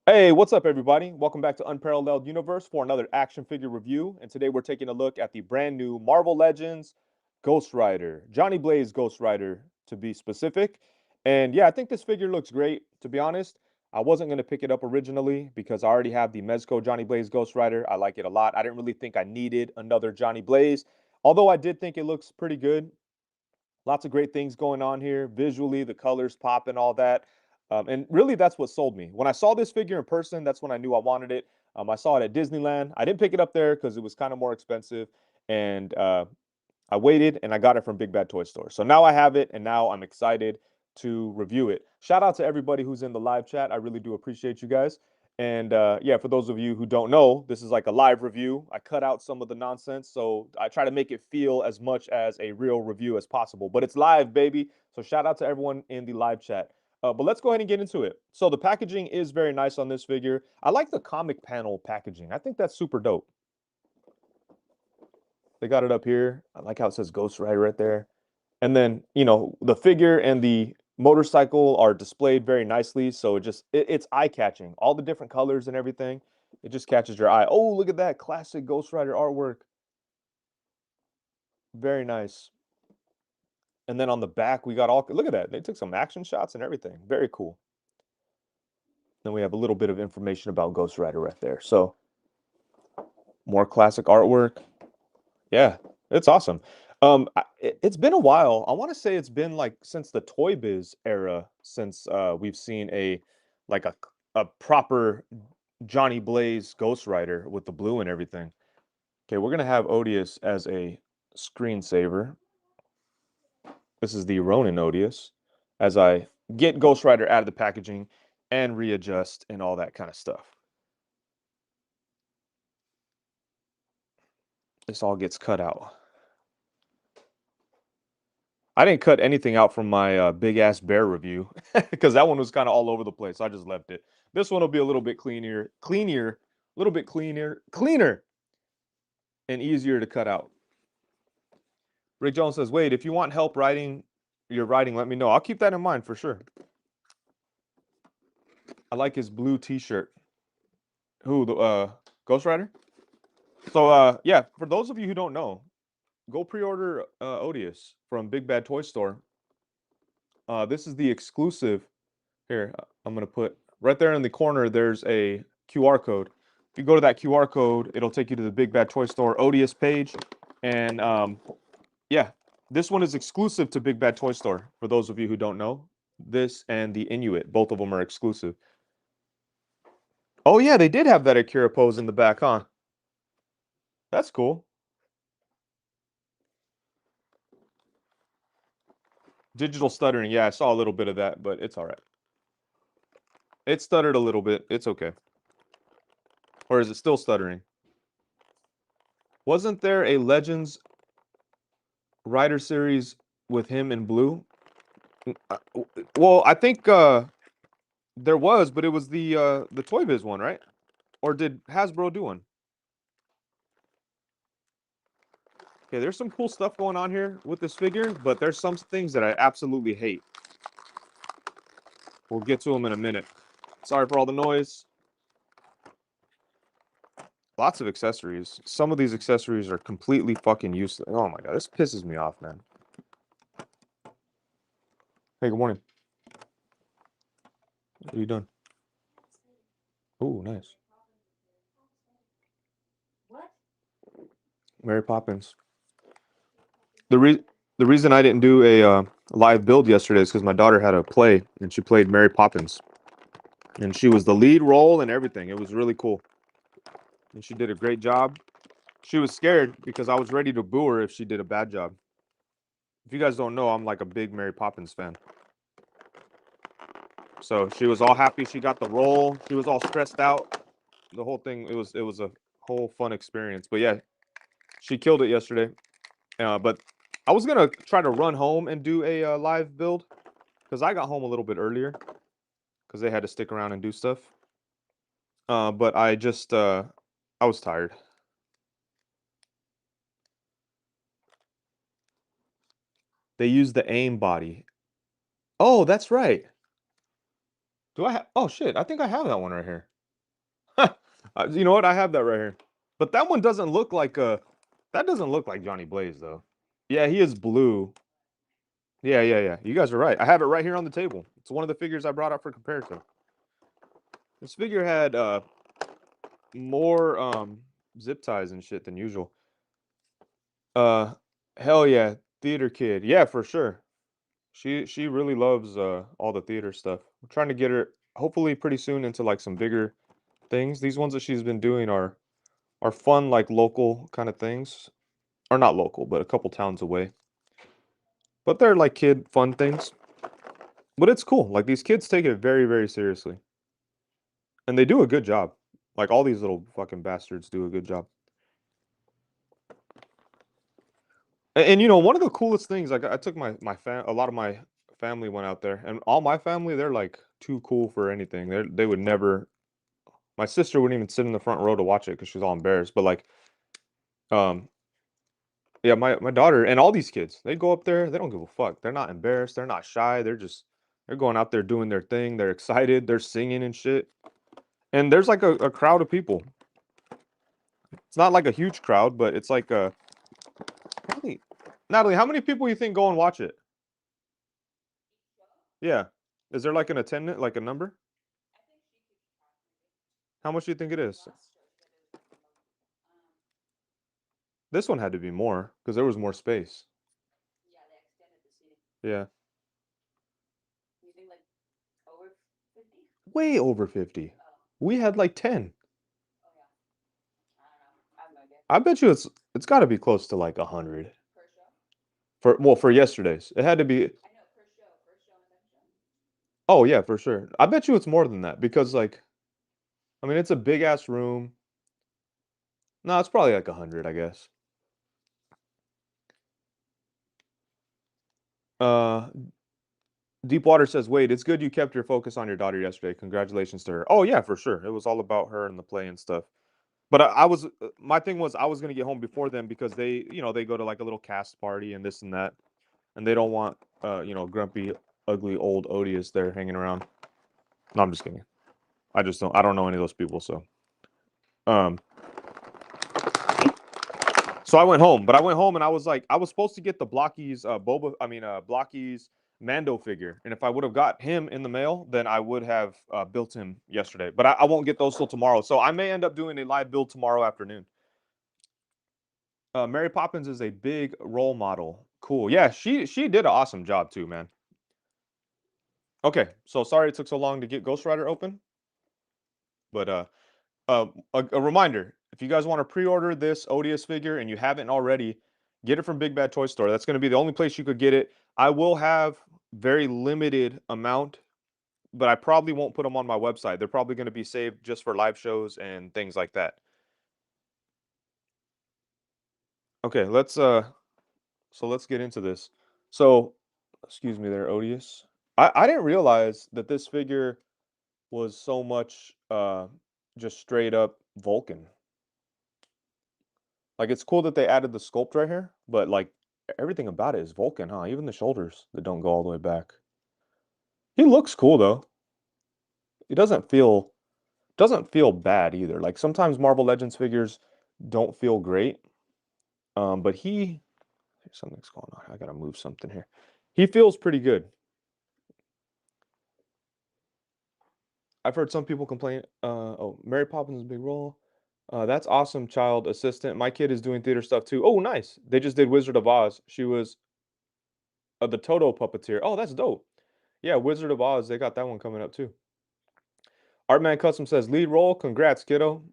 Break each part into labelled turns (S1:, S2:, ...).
S1: Hey, what's up, everybody? Welcome back to Unparalleled Universe for another action figure review. And today we're taking a look at the brand new Marvel Legends Ghost Rider, Johnny Blaze Ghost Rider to be specific. And yeah, I think this figure looks great. To be honest, I wasn't going to pick it up originally because I already have the Mezco Johnny Blaze Ghost Rider. I like it a lot. I didn't really think I needed another Johnny Blaze, although I did think it looks pretty good. Lots of great things going on here. Visually, the colors pop and all that. And really, that's what sold me. When I saw this figure in person, that's when I knew I wanted it. I saw it at Disneyland. I didn't pick it up there because it was kind of more expensive. And I waited and I got it from Big Bad Toy Store. So now I have it and now I'm excited to review it. Shout out to everybody who's in the live chat. I really do appreciate you guys. And yeah, for those of you who don't know, this is like a live review. I cut out some of the nonsense, so I try to make it feel as much as a real review as possible. But it's live, baby. So shout out to everyone in the live chat. But let's go ahead and get into it. So the packaging is very nice on this figure. I like the comic panel packaging. I think that's super dope. They got it up here. I like how it says Ghost Rider right there. And then, the figure and the motorcycle are displayed very nicely. So it's eye-catching. All the different colors and everything. It just catches your eye. Oh, look at that classic Ghost Rider artwork. Very nice. And then on the back, we got look at that. They took some action shots and everything. Very cool. Then we have a little bit of information about Ghost Rider right there. So more classic artwork. Yeah, it's awesome. It's been a while. I want to say it's been like since the Toy Biz era since we've seen like a proper Johnny Blaze Ghost Rider with the blue and everything. Okay, we're gonna have Odious as a screensaver. This is the Ronin Odious as I get Ghost Rider out of the packaging and readjust and all that kind of stuff. This all gets cut out. I didn't cut anything out from my big ass bear review because that one was kind of all over the place. I just left it. This one will be a little bit cleaner, a little bit cleaner, and easier to cut out. Rick Jones says, "Wait, if you want help writing your writing, let me know. I'll keep that in mind for sure." I like his blue T-shirt. Who the Ghost Rider? So yeah, for those of you who don't know, go pre-order Odious from Big Bad Toy Store. This is the exclusive. Here, I'm gonna put right there in the corner. There's a QR code. If you go to that QR code, it'll take you to the Big Bad Toy Store Odious page, and yeah, this one is exclusive to Big Bad Toy Store. For those of you who don't know, this and the Inuit, both of them are exclusive. Oh yeah, they did have that Akira pose in the back, huh? That's cool. Digital stuttering. Yeah, I saw a little bit of that, but it's all right. It stuttered a little bit. It's okay. Or is it still stuttering? Wasn't there a Legends Rider series with him in blue? Well, I think there was, but it was the Toy Biz one, right? Or did Hasbro do one? Okay, there's some cool stuff going on here with this figure, but there's some things that I absolutely hate. We'll get to them in a minute. Sorry for all the noise. Lots of accessories. Some of these accessories are completely fucking useless. Oh my god, this pisses me off, man. Hey, good morning. What are you doing? Oh, nice. Mary Poppins. The re the reason I didn't do a live build yesterday is because my daughter had a play and she played Mary Poppins, and she was the lead role and everything. It was really cool, and she did a great job. She was scared because I was ready to boo her if she did a bad job. If you guys don't know, I'm like a big Mary Poppins fan. So she was all happy she got the role. She was all stressed out. The whole thing, it was a whole fun experience. But yeah, she killed it yesterday. But I was gonna try to run home and do a live build because I got home a little bit earlier because they had to stick around and do stuff. But I was tired. They used the aim body. Oh, that's right. Do I have? Oh shit! I think I have that one right here. You know what? I have that right here. But that one doesn't look like that doesn't look like Johnny Blaze though. Yeah, he is blue. Yeah, yeah, yeah. You guys are right. I have it right here on the table. It's one of the figures I brought up for comparison. This figure had more zip ties and shit than usual. Uh hell yeah, theater kid. Yeah, for sure. She really loves all the theater stuff. I'm trying to get her hopefully pretty soon into like some bigger things. These ones that she's been doing are fun like local kind of things. Or not local, but a couple towns away. But they're like kid fun things. But it's cool. Like these kids take it very, very seriously. And they do a good job. Like all these little fucking bastards do a good job. And you know, one of the coolest things, like I took a lot of my family went out there, and all my family, they're like too cool for anything. They would never. My sister wouldn't even sit in the front row to watch it because she's all embarrassed. But like, um, yeah, my daughter and all these kids, they go up there, they don't give a fuck. They're not embarrassed. They're not shy. They're going out there doing their thing. They're excited. They're singing and shit. And there's like a crowd of people. It's not like a huge crowd, but it's like Natalie, Natalie, how many people you think go and watch it? Yeah. Is there like an attendant, like a number? How much do you think it is? This one had to be more because there was more space. Yeah. Way over 50. We had like 10. I bet you it's got to be close to like 100 for well for yesterday's. It had to be. Oh yeah, for sure. I bet you it's more than that because like I mean it's a big ass room. No, it's probably like 100, I guess. Uh Deepwater says, "Wait, it's good you kept your focus on your daughter yesterday. Congratulations to her." Oh yeah, for sure. It was all about her and the play and stuff. But I was my thing was I was gonna get home before them because they go to like a little cast party and this and that, and they don't want grumpy, ugly, old Odious there hanging around. No, I'm just kidding. I don't know any of those people. Um, so I went home, but I went home and I was like, I was supposed to get the Blocky's Blocky's Mando figure, and if I would have got him in the mail, then I would have built him yesterday. But I won't get those till tomorrow, so I may end up doing a live build tomorrow afternoon. Mary Poppins is a big role model. Cool. Yeah, she did an awesome job too, man. Okay, so sorry it took so long to get Ghost Rider open, but a reminder: if you guys want to pre-order this Odious figure and you haven't already, get it from Big Bad Toy Store. That's going to be the only place you could get it. I will have very limited amount, but I probably won't put them on my website. They're probably going to be saved just for live shows and things like that. Okay, let's get into this. So, excuse me there, Odious. I didn't realize that this figure was so much just straight up Vulcan. Like it's cool that they added the sculpt right here, but like everything about it is Vulcan, huh? Even the shoulders that don't go all the way back. He looks cool though. He doesn't feel bad either. Like sometimes Marvel Legends figures don't feel great. But something's going on. I gotta move something here. He feels pretty good. I've heard some people complain. Oh, Mary Poppins is a big role. That's awesome, child assistant. My kid is doing theater stuff too. Oh, nice. They just did Wizard of Oz. She was the Toto puppeteer. Oh, that's dope. Yeah, Wizard of Oz. They got that one coming up too. Artman Custom says lead role. Congrats, kiddo.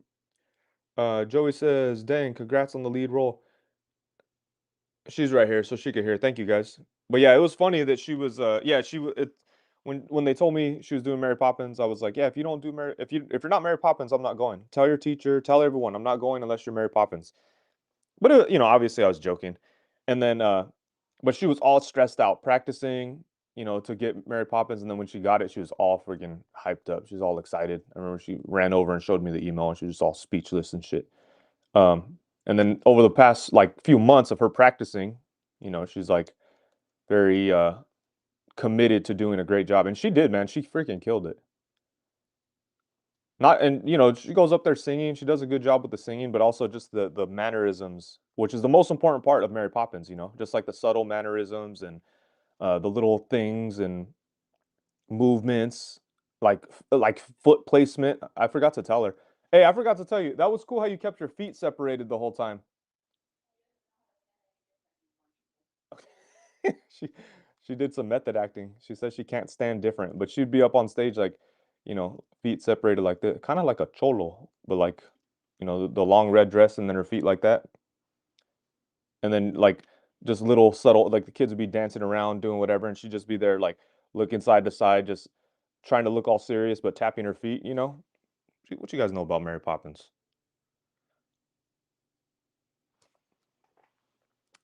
S1: Joey says, dang, congrats on the lead role. She's right here, so she could hear. Thank you guys. But yeah, it was funny that she was. Yeah, she was. When they told me she was doing Mary Poppins, I was like, yeah, if you don't do Mary, if you're not Mary Poppins, I'm not going. Tell your teacher, tell everyone, I'm not going unless you're Mary Poppins. But obviously I was joking. And then, but she was all stressed out practicing, to get Mary Poppins. And then when she got it, she was all freaking hyped up. She was all excited. I remember she ran over and showed me the email, and she was just all speechless and shit. And then over the past like few months of her practicing, she's like very committed to doing a great job, and she did, man. She freaking killed it. Not and she goes up there singing. She does a good job with the singing, but also just the mannerisms, which is the most important part of Mary Poppins. Just like the subtle mannerisms and the little things and movements, like foot placement. I forgot to tell her. Hey, I forgot to tell you that was cool how you kept your feet separated the whole time. she she did some method acting. She says she can't stand different, but she'd be up on stage like, feet separated like that, kind of like a cholo, but like, the long red dress and then her feet like that, and then like just little subtle, like the kids would be dancing around doing whatever, and she'd just be there like looking side to side, just trying to look all serious but tapping her feet. What you guys know about Mary Poppins?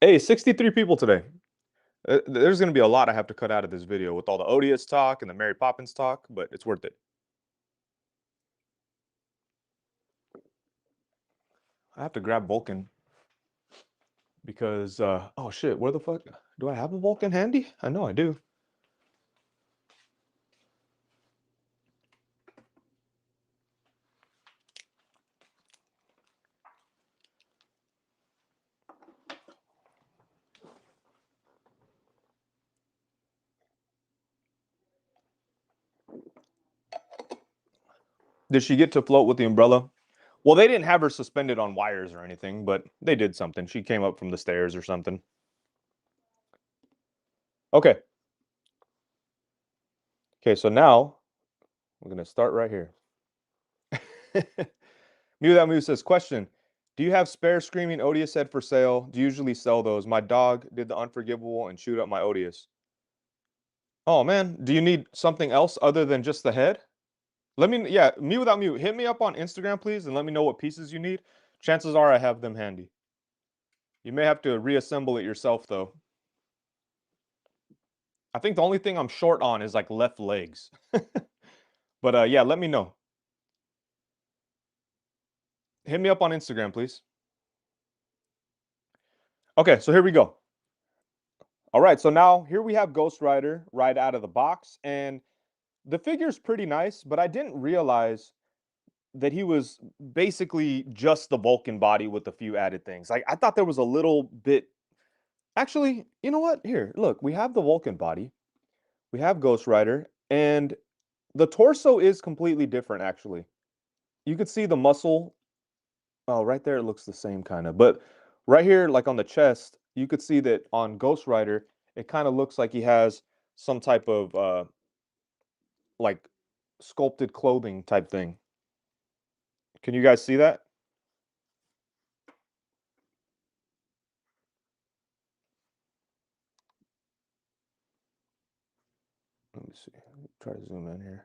S1: Hey, 63 people today. There's going to be a lot I have to cut out of this video with all the odious talk and the Mary Poppins talk, but it's worth it. I have to grab Vulcan because, oh shit, where the fuck? Do I have a Vulcan handy? I know I do. Did she get to float with the umbrella? Well, they didn't have her suspended on wires or anything, but they did something. She came up from the stairs or something. Okay. Okay, so now we're going to start right here. Mew That Mew says, question. Do you have spare screaming Odious head for sale? Do you usually sell those? My dog did the unforgivable and chewed up my Odious. Oh man, do you need something else other than just the head? Yeah, Me Without Mew, hit me up on Instagram, please, and let me know what pieces you need. Chances are I have them handy. You may have to reassemble it yourself, though. I think the only thing I'm short on is like left legs. But yeah, let me know. Hit me up on Instagram, please. Okay, so here we go. All right, so now here we have Ghost Rider right out of the box, and the figure's pretty nice, but I didn't realize that he was basically just the Vulcan body with a few added things. Like I thought there was a little bit. Actually, you know what? Here, look, we have the Vulcan body, we have Ghost Rider, and the torso is completely different. Actually, you could see the muscle. Oh, right there, it looks the same kind of. But right here, like on the chest, you could see that on Ghost Rider, it kind of looks like he has some type of like sculpted clothing type thing. Can you guys see that? Let me see. Try to zoom in here.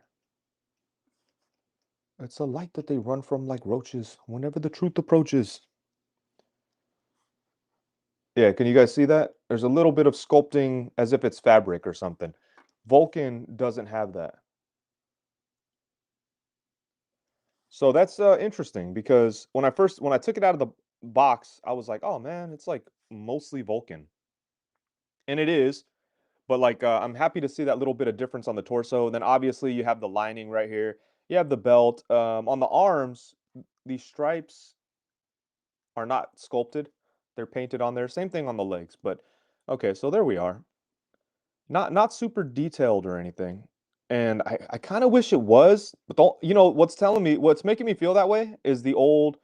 S1: It's a light that they run from like roaches whenever the truth approaches. Yeah, can you guys see that? There's a little bit of sculpting as if it's fabric or something. Vulcan doesn't have that. So that's interesting because when I took it out of the box, I was like, "Oh man, it's like mostly Vulcan." And it is, but like I'm happy to see that little bit of difference on the torso. Then obviously you have the lining right here. You have the belt. On the arms, these stripes are not sculpted. They're painted on there. Same thing on the legs, but okay, so there we are. Not super detailed or anything. And I kind of wish it was, but what's making me feel that way is the old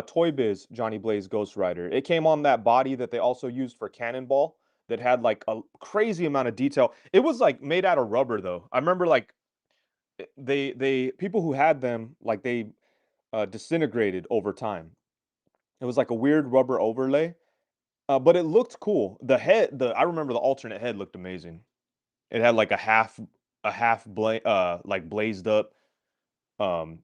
S1: Toy Biz Johnny Blaze Ghost Rider. It came on that body that they also used for Cannonball that had like a crazy amount of detail. It was like made out of rubber though. I remember like they people who had them like they disintegrated over time. It was like a weird rubber overlay. But it looked cool. I remember the alternate head looked amazing. It had like like blazed up um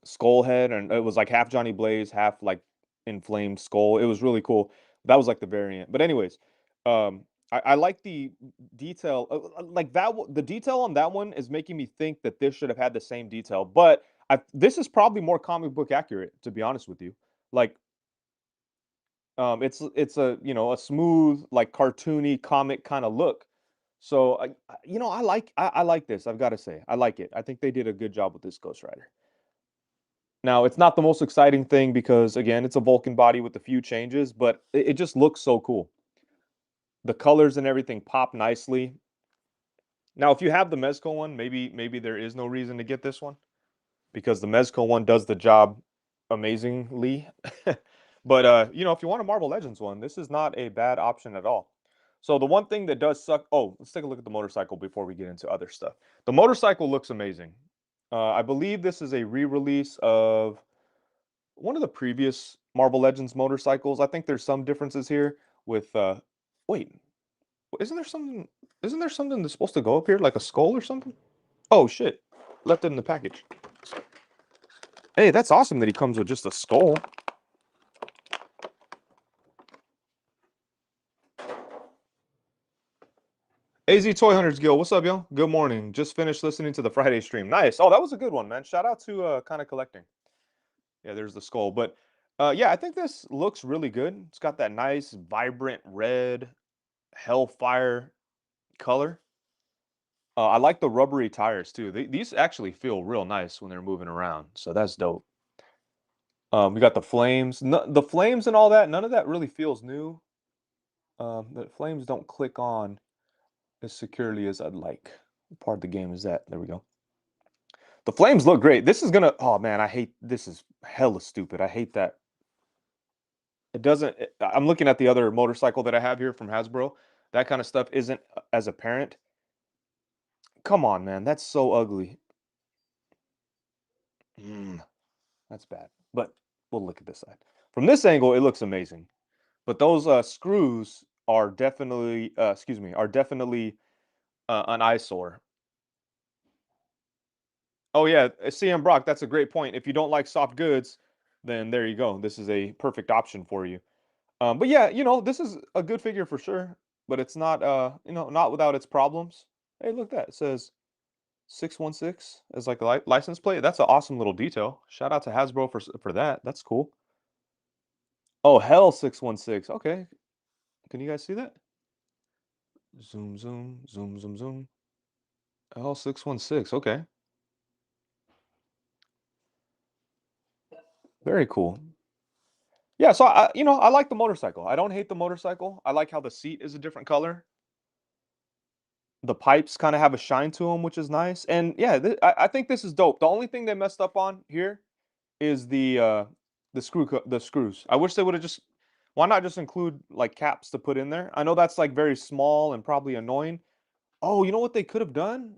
S1: skull head, and it was like half Johnny Blaze, half like inflamed skull. It was really cool. That was like the variant. But anyways, I like the detail. Like the detail on that one is making me think that this should have had the same detail. But this is probably more comic book accurate, to be honest with you. Like it's a a smooth like cartoony comic kind of look. So I like this. I've got to say, I like it. I think they did a good job with this Ghost Rider. Now, it's not the most exciting thing because again, it's a Vulcan body with a few changes, but it just looks so cool. The colors and everything pop nicely. Now, if you have the Mezco one, maybe there is no reason to get this one because the Mezco one does the job amazingly. But if you want a Marvel Legends one, this is not a bad option at all. So the one thing that does suck. Oh, let's take a look at the motorcycle before we get into other stuff. The motorcycle looks amazing. I believe this is a re-release of one of the previous Marvel Legends motorcycles. I think there's some differences here with wait, isn't there something that's supposed to go up here like a skull or something? Oh shit. Left it in the package. Hey, that's awesome that he comes with just a skull. AZ Toy Hunters Guild, what's up, yo? Good morning. Just finished listening to the Friday stream. Nice. Oh, that was a good one, man. Shout out to kind of collecting. Yeah, there's the skull. But yeah, I think this looks really good. It's got that nice, vibrant red hellfire color. I like the rubbery tires too. These actually feel real nice when they're moving around. So that's dope. We got the flames. No, the flames and all that, none of that really feels new. The flames don't click on as securely as I'd like. What part of the game is that? There we go. The flames look great. This is gonna. Oh man, I hate. This is hella stupid. I hate that. It doesn't. I'm looking at the other motorcycle that I have here from Hasbro. That kind of stuff isn't as apparent. Come on, man. That's so ugly. Mm, that's bad. But we'll look at this side. From this angle, it looks amazing. But those screws are definitely, excuse me, are definitely an eyesore. Oh yeah, CM Brock, that's a great point. If you don't like soft goods, then there you go. This is a perfect option for you. But yeah, this is a good figure for sure. But it's not, not without its problems. Hey, look at that. It says 616 as like a license plate. That's an awesome little detail. Shout out to Hasbro for that. That's cool. Oh, hell 616. Okay. Can you guys see that? Zoom, zoom, zoom, zoom, zoom. Hell 616. Okay. Very cool. Yeah, so I like the motorcycle. I don't hate the motorcycle. I like how the seat is a different color. The pipes kind of have a shine to them, which is nice. And yeah, I think this is dope. The only thing they messed up on here is the screws. I wish they would have just why not just include like caps to put in there? I know that's like very small and probably annoying. Oh, you know what they could have done?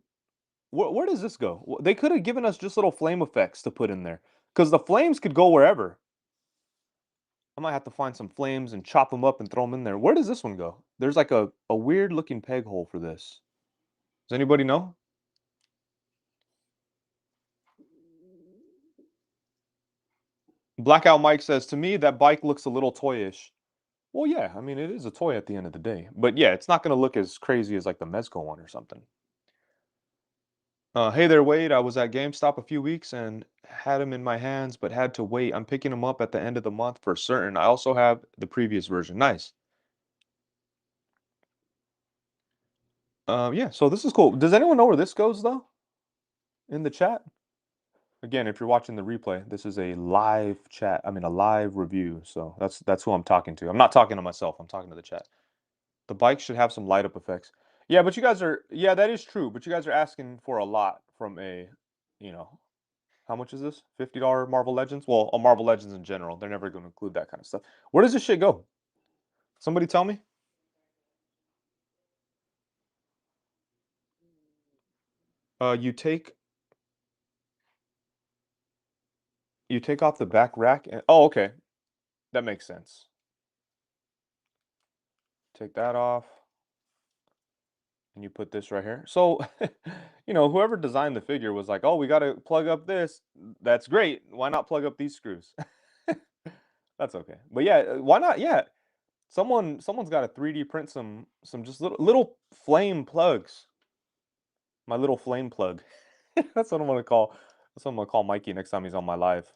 S1: Where does this go? They could have given us just little flame effects to put in there because the flames could go wherever. I might have to find some flames and chop them up and throw them in there. Where does this one go? There's like a weird looking peg hole for this. Does anybody know? Blackout Mike says, to me, that bike looks a little toyish. Well, yeah, I mean, it is a toy at the end of the day. But yeah, it's not going to look as crazy as like the Mezco one or something. Hey there, Wade. I was at GameStop a few weeks and had him in my hands, but had to wait. I'm picking him up at the end of the month for certain. I also have the previous version. Nice. Yeah, so this is cool. Does anyone know where this goes, though? In the chat? Again, if you're watching the replay, this is a live chat. I mean, a live review. So that's who I'm talking to. I'm not talking to myself. I'm talking to the chat. The bike should have some light up effects. Yeah, but you guys are. Yeah, that is true. But you guys are asking for a lot from a, you know, how much is this? $50 Marvel Legends? Well, a Marvel Legends in general. They're never going to include that kind of stuff. Where does this shit go? Somebody tell me. You take off the back rack and oh, okay, that makes sense. Take that off. And you put this right here. So, whoever designed the figure was like, "Oh, we got to plug up this. That's great. Why not plug up these screws?" That's okay. But yeah, why not? Yeah, someone's got to 3D print some just little flame plugs. My little flame plug. That's what I'm gonna call. That's what I'm gonna call Mikey next time he's on my live.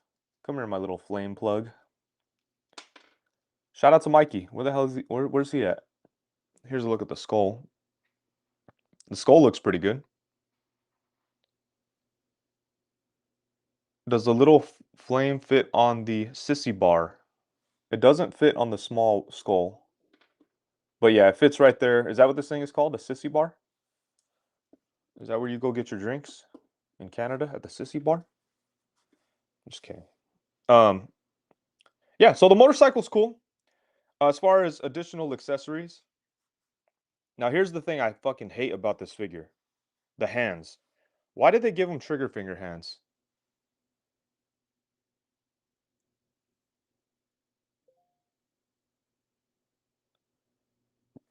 S1: Come here, my little flame plug. Shout out to Mikey. Where the hell is he? Where's he at? Here's a look at the skull. The skull looks pretty good. Does the little flame fit on the sissy bar? It doesn't fit on the small skull. But yeah, it fits right there. Is that what this thing is called? A sissy bar? Is that where you go get your drinks in Canada at the sissy bar? Just kidding. Um, yeah, so the motorcycle's cool. As far as additional accessories, now here's the thing I fucking hate about this figure. The hands. Why did they give him trigger finger hands?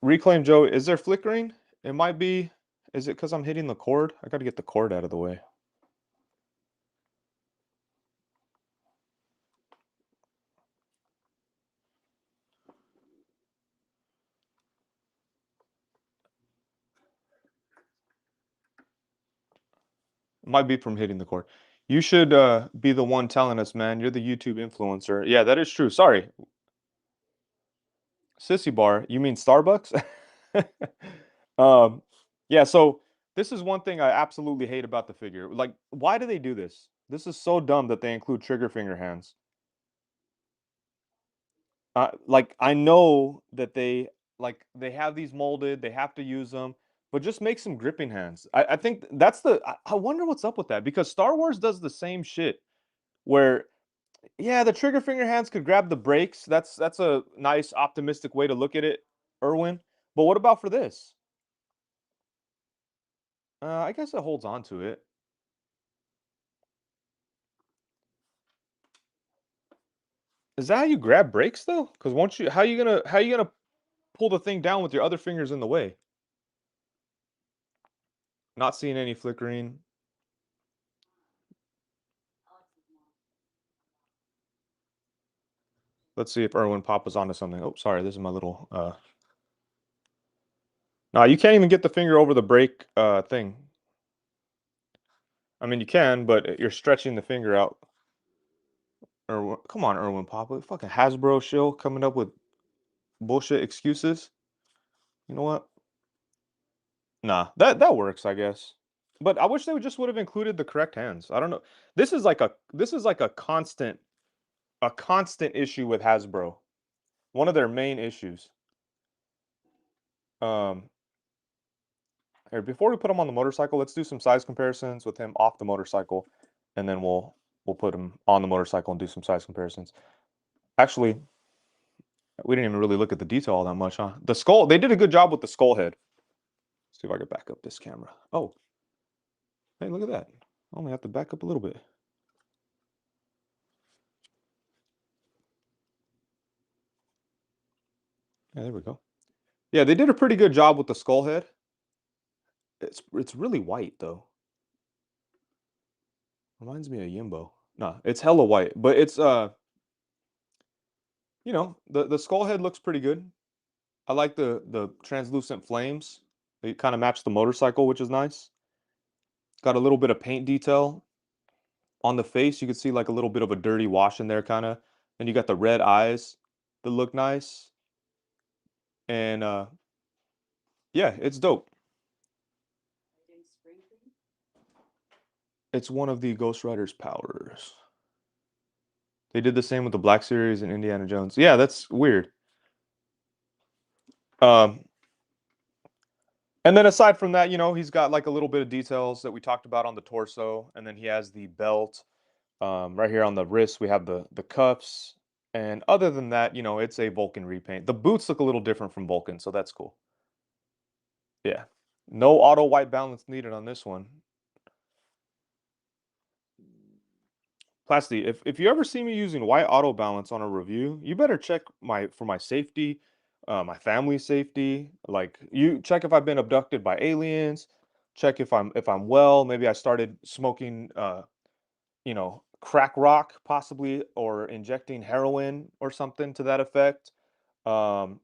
S1: Reclaim Joe, is there flickering? It might be. Is it because I'm hitting the cord? I gotta get the cord out of the way. It might be from hitting the cord. You should be the one telling us, man. You're the YouTube influencer. Yeah, that is true. Sorry. Sissy bar. You mean Starbucks? um, yeah, so this is one thing I absolutely hate about the figure. Like, why do they do this? This is so dumb that they include trigger finger hands. Like I know that they have these molded, they have to use them, but just make some gripping hands. I think that's I wonder what's up with that because Star Wars does the same shit where yeah, the trigger finger hands could grab the brakes. That's a nice optimistic way to look at it, Erwin. But what about for this? I guess it holds on to it. Is that how you grab brakes though? Because once you how you gonna pull the thing down with your other fingers in the way? Not seeing any flickering. Let's see if Erwin Papa's onto something. Oh, sorry, this is my little no, you can't even get the finger over the brake thing. I mean you can, but you're stretching the finger out. Erwin, come on, Erwin Papa. Fucking Hasbro shill coming up with bullshit excuses. You know what? Nah, that works, I guess. But I wish they would have included the correct hands. I don't know. This is like a constant issue with Hasbro. One of their main issues. Um, Here, before we put him on the motorcycle, let's do some size comparisons with him off the motorcycle, and then we'll put him on the motorcycle and do some size comparisons. Actually, we didn't even really look at the detail all that much, huh? The skull, they did a good job with the skull head. Let's see if I can back up this camera. Oh, hey, look at that. I only have to back up a little bit. Yeah, there we go. Yeah, they did a pretty good job with the skull head. It's really white though. Reminds me of Yimbo. Nah, it's hella white, but it's the skull head looks pretty good. I like the translucent flames. They kind of match the motorcycle, which is nice. Got a little bit of paint detail on the face. You can see like a little bit of a dirty wash in there, kind of. And you got the red eyes that look nice. And yeah, it's dope. It's one of the Ghost Rider's powers. They did the same with the Black Series and Indiana Jones. Yeah, that's weird. Um, and then aside from that, he's got like a little bit of details that we talked about on the torso, and then he has the belt. Right here on the wrist, we have the cuffs, and other than that, it's a Vulcan repaint. The boots look a little different from Vulcan, so that's cool. Yeah, no auto white balance needed on this one. Plasty, if you ever see me using white auto balance on a review, you better check my safety, my family safety. Like you check if I've been abducted by aliens. Check if I'm well. Maybe I started smoking crack rock possibly, or injecting heroin or something to that effect. Um,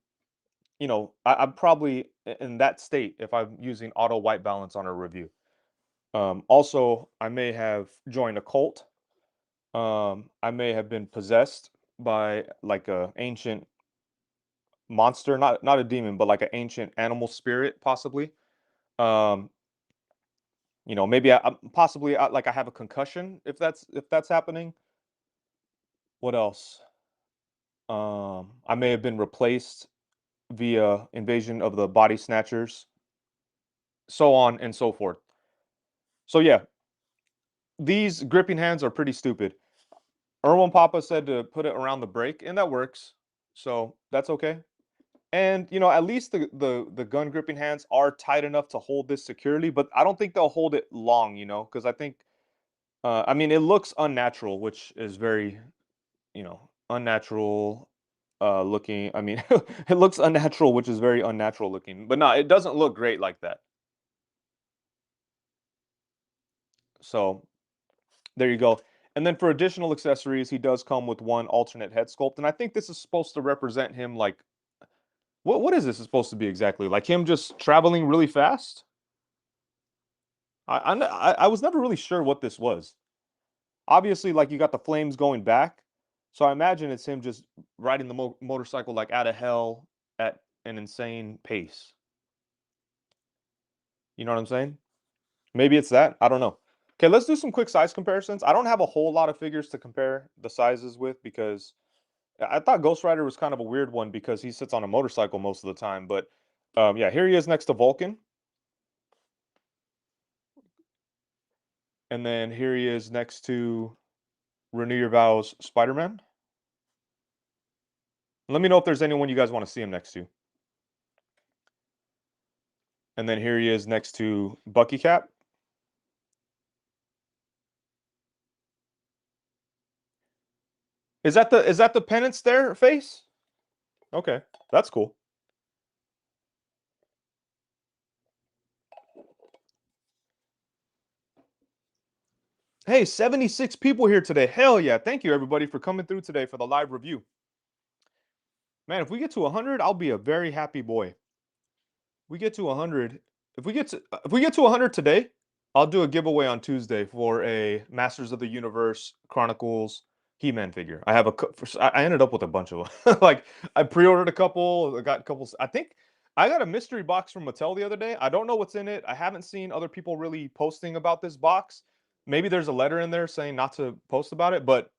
S1: I'm probably in that state if I'm using auto white balance on a review. Also, I may have joined a cult. I may have been possessed by like a ancient monster, not a demon, but like an ancient animal spirit, possibly. Um, maybe possibly like I have a concussion if that's happening. What else? I may have been replaced via invasion of the body snatchers, so on and so forth. So yeah, these gripping hands are pretty stupid. Erwin Papa said to put it around the break, and that works. So that's okay. And at least the gun gripping hands are tight enough to hold this securely, but I don't think they'll hold it long, because I think I mean it looks unnatural, which is very, unnatural looking. I mean, it looks unnatural, which is very unnatural looking. But no, it doesn't look great like that. So there you go. And then for additional accessories, he does come with one alternate head sculpt, and I think this is supposed to represent him like what is this supposed to be exactly? Like him just traveling really fast? I was never really sure what this was. Obviously, like you got the flames going back, so I imagine it's him just riding the motorcycle like out of hell at an insane pace. You know what I'm saying? Maybe it's that. I don't know. Okay, let's do some quick size comparisons. I don't have a whole lot of figures to compare the sizes with because I thought Ghost Rider was kind of a weird one because he sits on a motorcycle most of the time. But yeah, here he is next to Vulcan, and then here he is next to Renew Your Vows Spider-Man. Let me know if there's anyone you guys want to see him next to. And then here he is next to Bucky Cap. Is that the penance there face? Okay, that's cool. Hey, 76 people here today. Hell yeah. Thank you everybody for coming through today for the live review. Man, if we get to 100, I'll be a very happy boy. We get to 100. If we get to 100 today, I'll do a giveaway on Tuesday for a Masters of the Universe Chronicles He-Man figure. I have I ended up with a bunch of them. Like I pre-ordered a couple, I got a couple. I think I got a mystery box from Mattel the other day. I don't know what's in it. I haven't seen other people really posting about this box. Maybe there's a letter in there saying not to post about it, but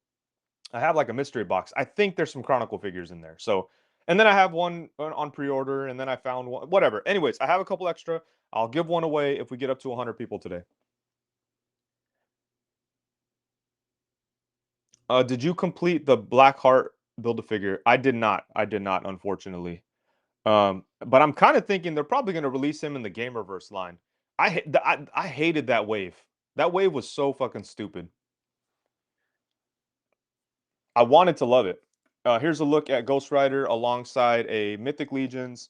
S1: I have like a mystery box. I think there's some Chronicle figures in there. So, and then I have one on pre-order, and then I found one. Whatever. Anyways, I have a couple extra. I'll give one away if we get up to 100 people today. Did you complete the Black Heart Build-A-Figure? I did not. I did not, unfortunately. But I'm kind of thinking they're probably going to release him in the Gamerverse line. I hated that wave. That wave was so fucking stupid. I wanted to love it. Here's a look at Ghost Rider alongside a Mythic Legions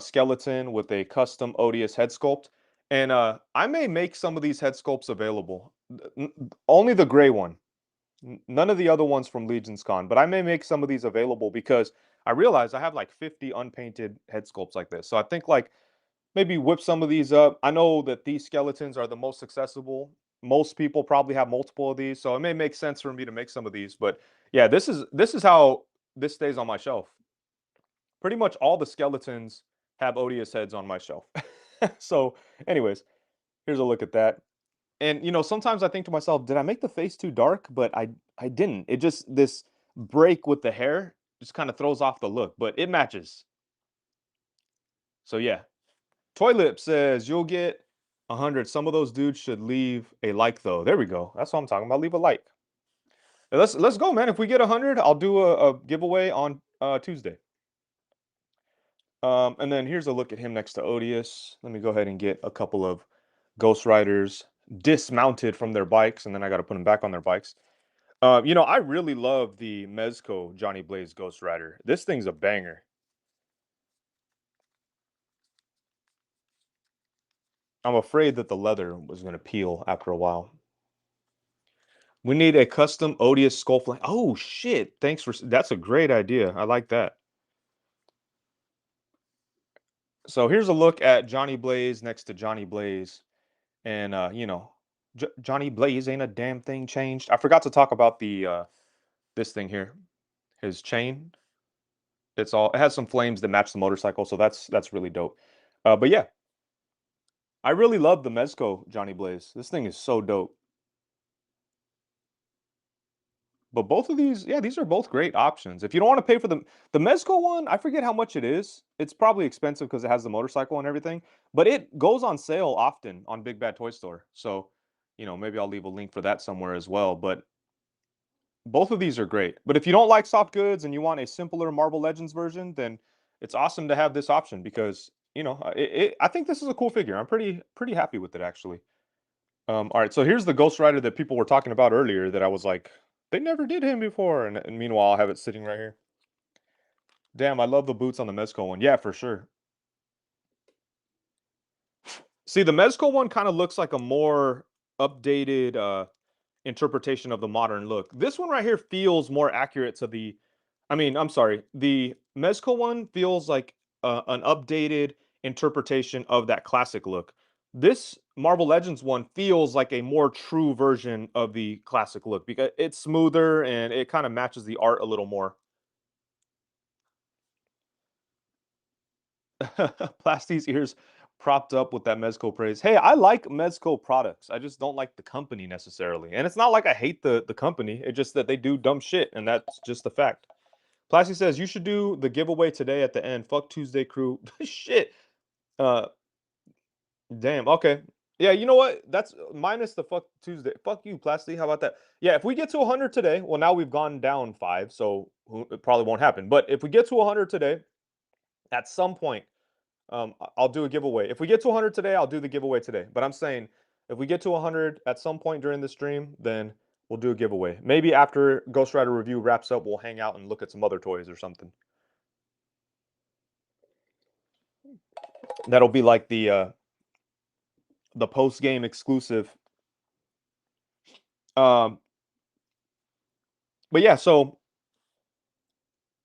S1: skeleton with a custom odious head sculpt. And I may make some of these head sculpts available. Only the gray one. None of the other ones from Legion's Con, but I may make some of these available because I realize I have like 50 unpainted head sculpts like this. So I think like maybe whip some of these up. I know that these skeletons are the most accessible. Most people probably have multiple of these, so it may make sense for me to make some of these. But yeah, this is how this stays on my shelf. Pretty much all the skeletons have odious heads on my shelf. So, anyways, here's a look at that. And sometimes I think to myself, did I make the face too dark? But I didn't. It just this break with the hair just kind of throws off the look, but it matches. So yeah. Toy Lip says you'll get 100. Some of those dudes should leave a like though. There we go. That's what I'm talking about. Leave a like. Let's go, man. If we get 100, I'll do a giveaway on Tuesday. And then here's a look at him next to Odious. Let me go ahead and get a couple of Ghost Riders dismounted from their bikes, and then I got to put them back on their bikes. I really love the Mezco Johnny Blaze Ghost Rider. This thing's a banger. I'm afraid that the leather was going to peel after a while. We need a custom Odious skull flank. Oh shit! Thanks for that's a great idea. I like that. So here's a look at Johnny Blaze next to Johnny Blaze, and Johnny Blaze ain't a damn thing changed. I forgot to talk about the this thing here, his chain. It has some flames that match the motorcycle, so that's really dope. But yeah, I really love the Mezco Johnny Blaze. This thing is so dope. But both of these, yeah, these are both great options. If you don't want to pay for the Mezco one, I forget how much it is. It's probably expensive because it has the motorcycle and everything, but it goes on sale often on Big Bad Toy Store. So, maybe I'll leave a link for that somewhere as well. But both of these are great. But if you don't like soft goods and you want a simpler Marvel Legends version, then it's awesome to have this option because, I think this is a cool figure. I'm pretty happy with it actually. All right, so here's the Ghost Rider that people were talking about earlier that I was like, they never did him before. And meanwhile, I have it sitting right here. Damn, I love the boots on the Mezco one. Yeah, for sure. See, the Mezco one kind of looks like a more updated interpretation of the modern look. This one right here feels more accurate to I'm sorry, the Mezco one feels like an updated interpretation of that classic look. This Marvel Legends one feels like a more true version of the classic look because it's smoother and it kind of matches the art a little more. Plasty's ears propped up with that Mezco praise. Hey, I like Mezco products. I just don't like the company necessarily. And it's not like I hate the company. It's just that they do dumb shit, and that's just the fact. Plasty says you should do the giveaway today at the end. Fuck Tuesday crew. Shit. Uh damn. Okay. Yeah, you know what? That's minus the fuck Tuesday. Fuck you, Plasty. How about that? Yeah, if we get to 100 today, well, now we've gone down 5, so it probably won't happen. But if we get to 100 today, at some point, I'll do a giveaway. If we get to 100 today, I'll do the giveaway today. But I'm saying if we get to 100 at some point during the stream, then we'll do a giveaway. Maybe after Ghost Rider review wraps up, we'll hang out and look at some other toys or something. That'll be like the post game exclusive. Um, but yeah, so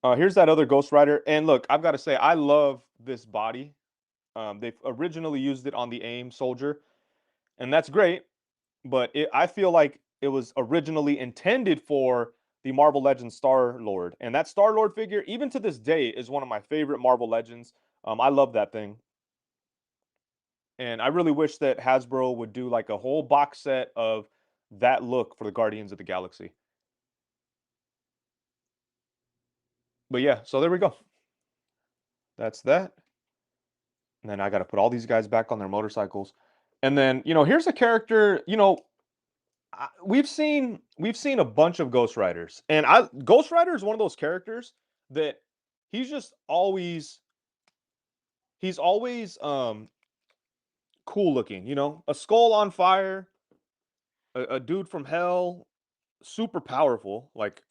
S1: here's that other Ghost Rider, and look, I've got to say, I love this body. They've originally used it on the AIM soldier, and that's great. But I feel like it was originally intended for the Marvel Legends Star Lord, and that Star Lord figure, even to this day, is one of my favorite Marvel Legends. I love that thing, and I really wish that Hasbro would do like a whole box set of that look for the Guardians of the Galaxy. But yeah, so there we go. That's that. And then I got to put all these guys back on their motorcycles. And then, here's a character, we've seen a bunch of Ghost Riders. And Ghost Rider is one of those characters that he's just always cool looking, a skull on fire, a dude from hell, super powerful. Like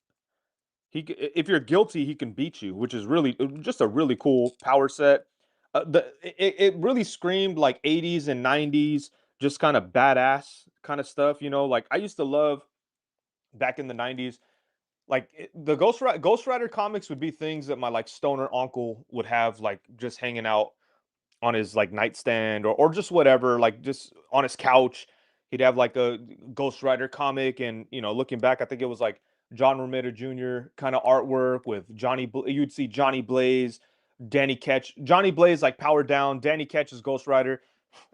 S1: if you're guilty, he can beat you, which is really just a really cool power set. It really screamed like 80s and 90s, just kind of badass kind of stuff. Like I used to love back in the 90s. Like the Ghost Rider comics would be things that my like stoner uncle would have like just hanging out on his like nightstand or just whatever, like just on his couch. He'd have like a Ghost Rider comic, and looking back, I think it was like John Romita Jr. kind of artwork with You'd see Johnny Blaze, Danny Ketch, Johnny Blaze like powered down, Danny Ketch is Ghost Rider,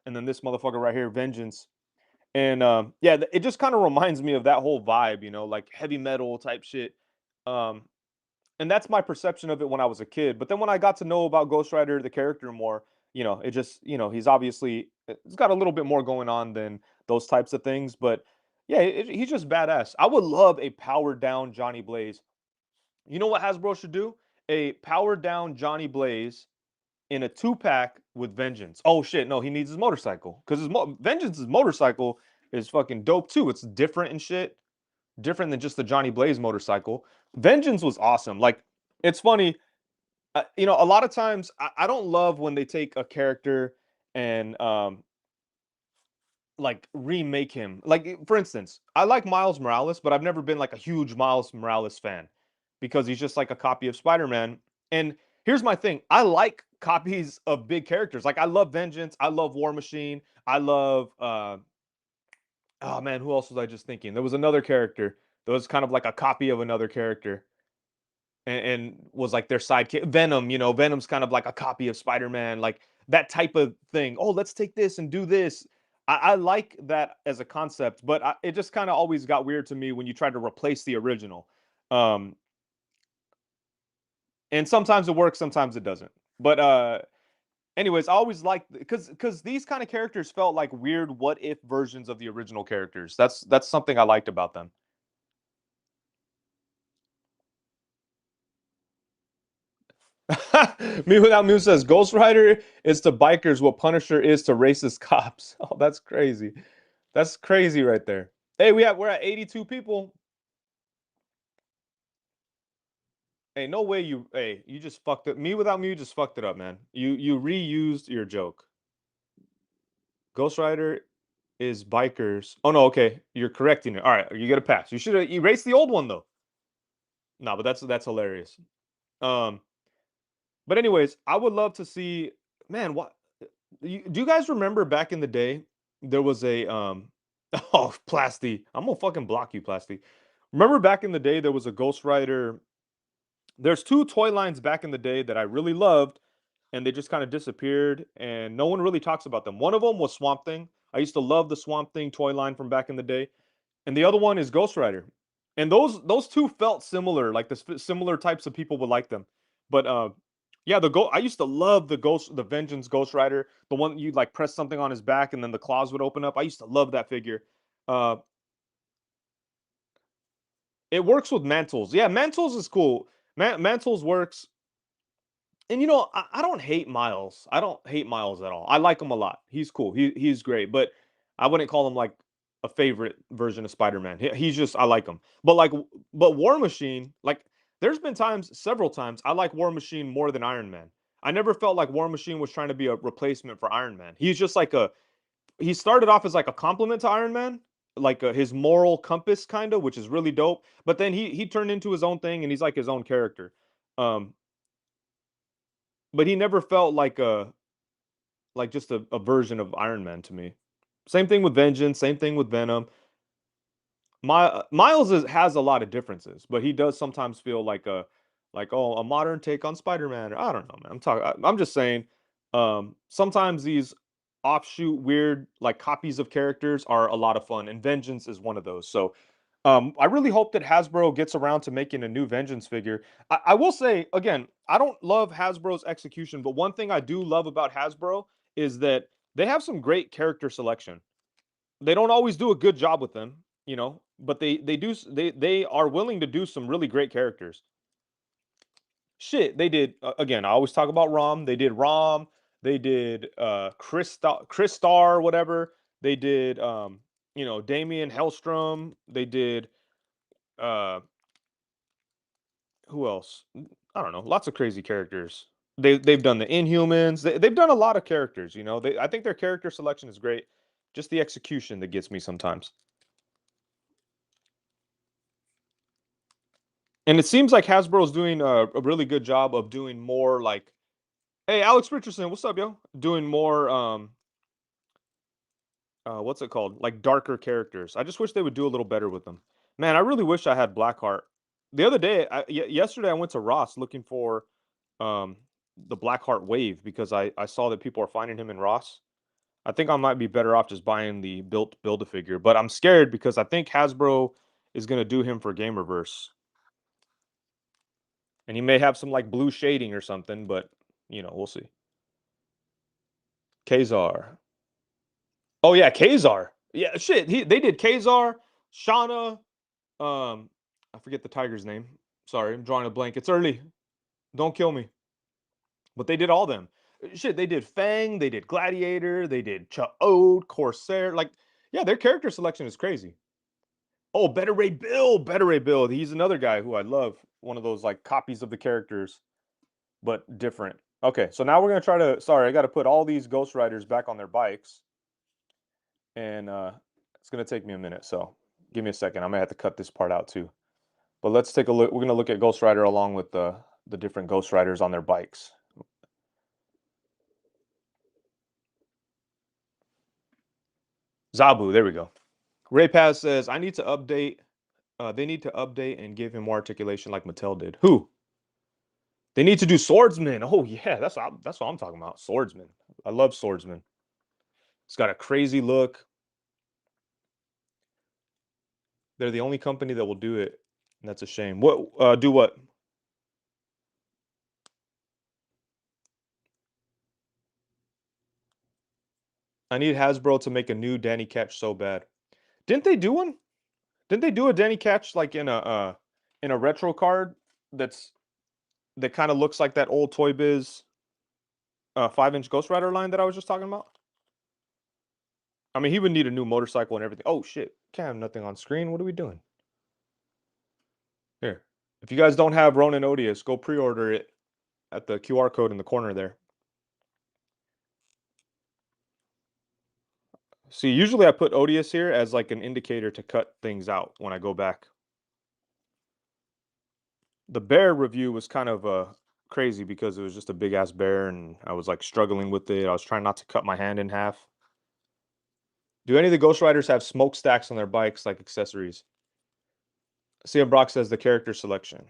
S1: and then this motherfucker right here, Vengeance. And yeah, it just kind of reminds me of that whole vibe, like heavy metal type shit. Um, and that's my perception of it when I was a kid. But then when I got to know about Ghost Rider, the character more, it just, he's got a little bit more going on than those types of things. But yeah, he's just badass. I would love a powered down Johnny Blaze. You know what Hasbro should do? A powered down Johnny Blaze in a 2-pack with Vengeance. Oh shit, no, he needs his motorcycle because Vengeance's motorcycle is fucking dope too. It's different and shit, different than just the Johnny Blaze motorcycle. Vengeance was awesome. Like, it's funny, a lot of times I don't love when they take a character and like remake him. Like, for instance, I like Miles Morales, but I've never been like a huge Miles Morales fan because he's just like a copy of Spider-Man. And here's my thing: I like copies of big characters. Like, I love Vengeance, I love War Machine, I love oh man, who else was I just thinking? There was another character that was kind of like a copy of another character and was like their sidekick. Venom, Venom's kind of like a copy of Spider-Man. Like that type of thing. Oh, let's take this and do this. I like that as a concept, but it just kind of always got weird to me when you tried to replace the original. Um, and sometimes it works, sometimes it doesn't. But anyways, I always liked because these kind of characters felt like weird what if versions of the original characters. That's something I liked about them. Me Without Moon says Ghost Rider is to bikers what Punisher is to racist cops. Oh, that's crazy. That's crazy right there. Hey, we're at 82 people. Hey, no way you just fucked it. Me Without Me, you just fucked it up, man. You reused your joke. Ghost Rider is bikers. Oh no, okay. You're correcting it. All right, you get a pass. You should have erased the old one though. No, but that's hilarious. Um, but anyways, I would love to see, man, what do you guys remember back in the day? There was a oh, Plasty. I'm gonna fucking block you, Plasty. Remember back in the day there was a Ghost Rider. There's two toy lines back in the day that I really loved, and they just kind of disappeared, and no one really talks about them. One of them was Swamp Thing. I used to love the Swamp Thing toy line from back in the day, and the other one is Ghost Rider. And those two felt similar, like similar types of people would like them. But yeah, I used to love the Vengeance Ghost Rider, the one you like press something on his back and then the claws would open up. I used to love that figure. Uh, it works with mantles. Yeah, mantles is cool. Mantles works. And I don't hate Miles. I don't hate Miles at all. I like him a lot. He's cool. He's great, but I wouldn't call him like a favorite version of Spider-Man. He's just I like him. But War Machine, like there's been times, several times, I like War Machine more than Iron Man. I never felt like War Machine was trying to be a replacement for Iron Man. He's just like he started off as like a compliment to Iron Man, like his moral compass kind of, which is really dope. But then he turned into his own thing and he's like his own character. Um, but he never felt like just a version of Iron Man to me. Same thing with Vengeance, same thing with Venom. Miles has a lot of differences, but he does sometimes feel like oh a modern take on Spider-Man. I don't know, man. I'm just saying sometimes these offshoot weird like copies of characters are a lot of fun, and Vengeance is one of those. So I really hope that Hasbro gets around to making a new Vengeance figure. I will say again, I don't love Hasbro's execution, but one thing I do love about Hasbro is that they have some great character selection. They don't always do a good job with them, but they are willing to do some really great characters. Shit, they did again. I always talk about Rom. They did Rom. They did Chris Star, whatever. They did Damian Hellstrom. They did uh who else? I don't know. Lots of crazy characters. They've done the Inhumans. They've done a lot of characters. I think their character selection is great. Just the execution that gets me sometimes. And it seems like Hasbro's doing a really good job of doing more like, hey, Alex Richardson, what's up, yo? Doing more, what's it called? Like darker characters. I just wish they would do a little better with them. Man, I really wish I had Blackheart. The other day, yesterday, I went to Ross looking for um, the Blackheart Wave because I saw that people are finding him in Ross. I think I might be better off just buying the build a figure, but I'm scared because I think Hasbro is gonna do him for Gamerverse. And he may have some like blue shading or something, but we'll see. Kazar. Oh yeah, Kazar. Yeah, shit. They did Kazar, Shauna. I forget the tiger's name. Sorry, I'm drawing a blank. It's early. Don't kill me. But they did all them. Shit, they did Fang. They did Gladiator. They did Chaode, Corsair. Like, yeah, their character selection is crazy. Oh, Better Ray Bill. Better Ray Bill. He's another guy who I love. One of those like copies of the characters, but different. Okay, so now we're gonna try to. Sorry, I got to put all these Ghost Riders back on their bikes, and it's gonna take me a minute. So give me a second. I might have to cut this part out too. But let's take a look. We're gonna look at Ghost Rider along with the different Ghost Riders on their bikes. Zabu, there we go. Ray Paz says I need to update. They need to update and give him more articulation like Mattel did. Who? They need to do Swordsman. Oh yeah, that's what I'm talking about. Swordsman. I love Swordsman. It's got a crazy look. They're the only company that will do it, and that's a shame. What? Do what? I need Hasbro to make a new Danny Ketch so bad. Didn't they do one? Didn't they do a Danny Ketch like in a retro card that kind of looks like that old Toy Biz 5-inch Ghost Rider line that I was just talking about? I mean, he would need a new motorcycle and everything. Oh shit! Can't have nothing on screen. What are we doing here? If you guys don't have Ronin Odious, go pre-order it at the QR code in the corner there. See, usually I put Odious here as like an indicator to cut things out when I go back. The bear review was kind of crazy because it was just a big ass bear and I was like struggling with it. I was trying not to cut my hand in half. Do any of the Ghost Riders have smokestacks on their bikes like accessories? CM Brock says the character selection.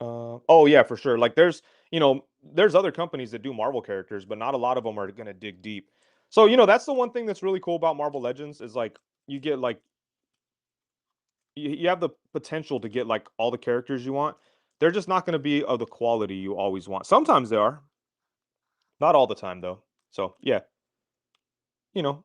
S1: Oh yeah, for sure. Like there's other companies that do Marvel characters, but not a lot of them are gonna dig deep. So that's the one thing that's really cool about Marvel Legends is like you get like you have the potential to get like all the characters you want. They're just not going to be of the quality you always want. Sometimes they are, not all the time though. So yeah, you know,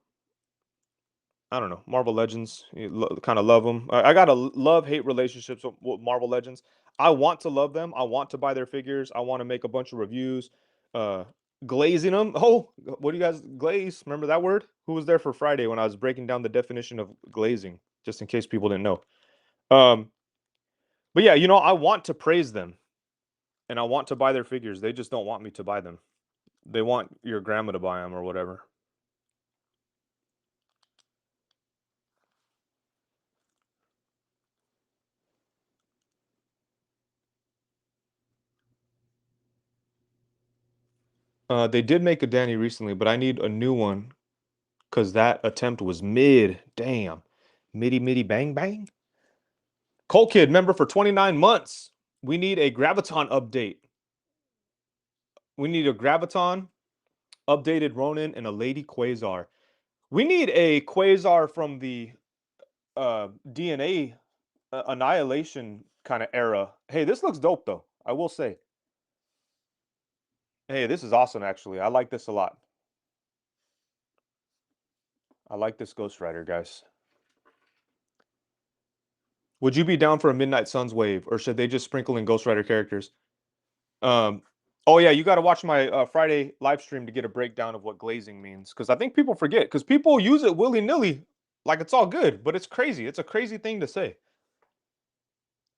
S1: I don't know. Marvel Legends, kind of love them. I got a love hate relationships with Marvel Legends. I want to love them. I want to buy their figures. I want to make a bunch of reviews, uh, glazing them. Oh, what do you guys glaze? Remember that word? Who was there for Friday when I was breaking down the definition of glazing, just in case people didn't know. Um, but yeah, I want to praise them and I want to buy their figures. They just don't want me to buy them. They want your grandma to buy them or whatever. They did make a Danny recently, but I need a new one because that attempt was mid. Damn. Middy bang bang. Colt Kid, member for 29 months. We need a Graviton update. We need a Graviton, updated Ronin, and a Lady Quasar. We need a Quasar from the DNA Annihilation kind of era. Hey, this looks dope though. I will say. Hey, this is awesome actually. I like this a lot. I like this Ghost Rider, guys. Would you be down for a Midnight Suns wave, or should they just sprinkle in Ghost Rider characters? Um, oh yeah, you got to watch my Friday live stream to get a breakdown of what glazing means, because I think people forget, because people use it willy nilly, like it's all good, but it's crazy. It's a crazy thing to say.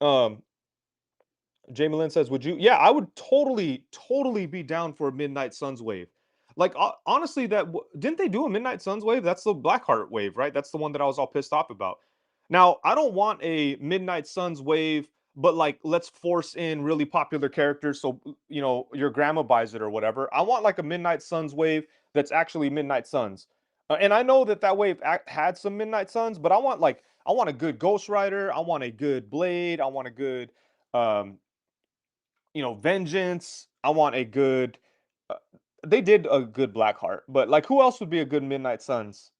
S1: Um, Jamie Lynn says, "Would you?" Yeah, I would totally be down for a Midnight Suns wave. Like honestly, didn't they do a Midnight Suns wave? That's the Blackheart wave, right? That's the one that I was all pissed off about. Now, I don't want a Midnight Suns wave, but like let's force in really popular characters so your grandma buys it or whatever. I want like a Midnight Suns wave that's actually Midnight Suns. And I know that wave had some Midnight Suns, but I want a good Ghost Rider, I want a good Blade, I want a good um Vengeance. I want a good. Uh, they did a good Blackheart, but like, who else would be a good Midnight Suns?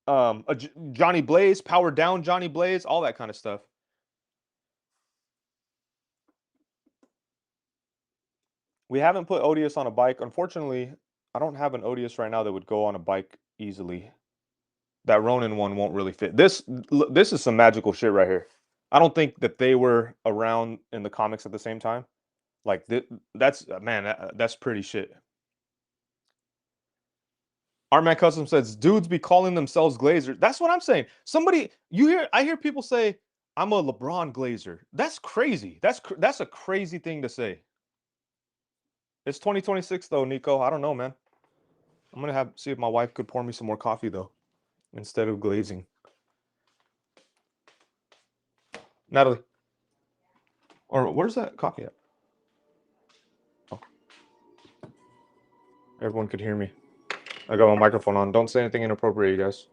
S1: Johnny Blaze, Power Down Johnny Blaze, all that kind of stuff. We haven't put Odious on a bike. Unfortunately, I don't have an Odious right now that would go on a bike easily. That Ronin one won't really fit. This is some magical shit right here. I don't think that they were around in the comics at the same time. Like that's man, that's pretty shit. Our man Custom says dudes be calling themselves Glazers. That's what I'm saying. I hear people say I'm a LeBron Glazer. That's crazy. That's a crazy thing to say. It's 2026 though, Nico. I don't know, man. I'm gonna have see if my wife could pour me some more coffee though, instead of glazing. Natalie, or where's that coffee at? Oh, everyone could hear me. I got my microphone on. Don't say anything inappropriate, you guys.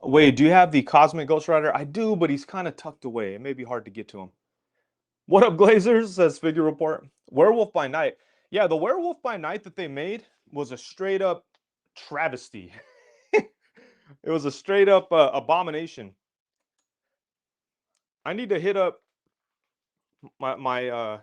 S1: Wait, do you have the Cosmic Ghost Rider? I do, but he's kind of tucked away. It may be hard to get to him. What up, Glazers? Says Figure Report. Werewolf by Night. Yeah, the Werewolf by Night that they made was a straight up travesty. It was a straight up abomination. I need to hit up my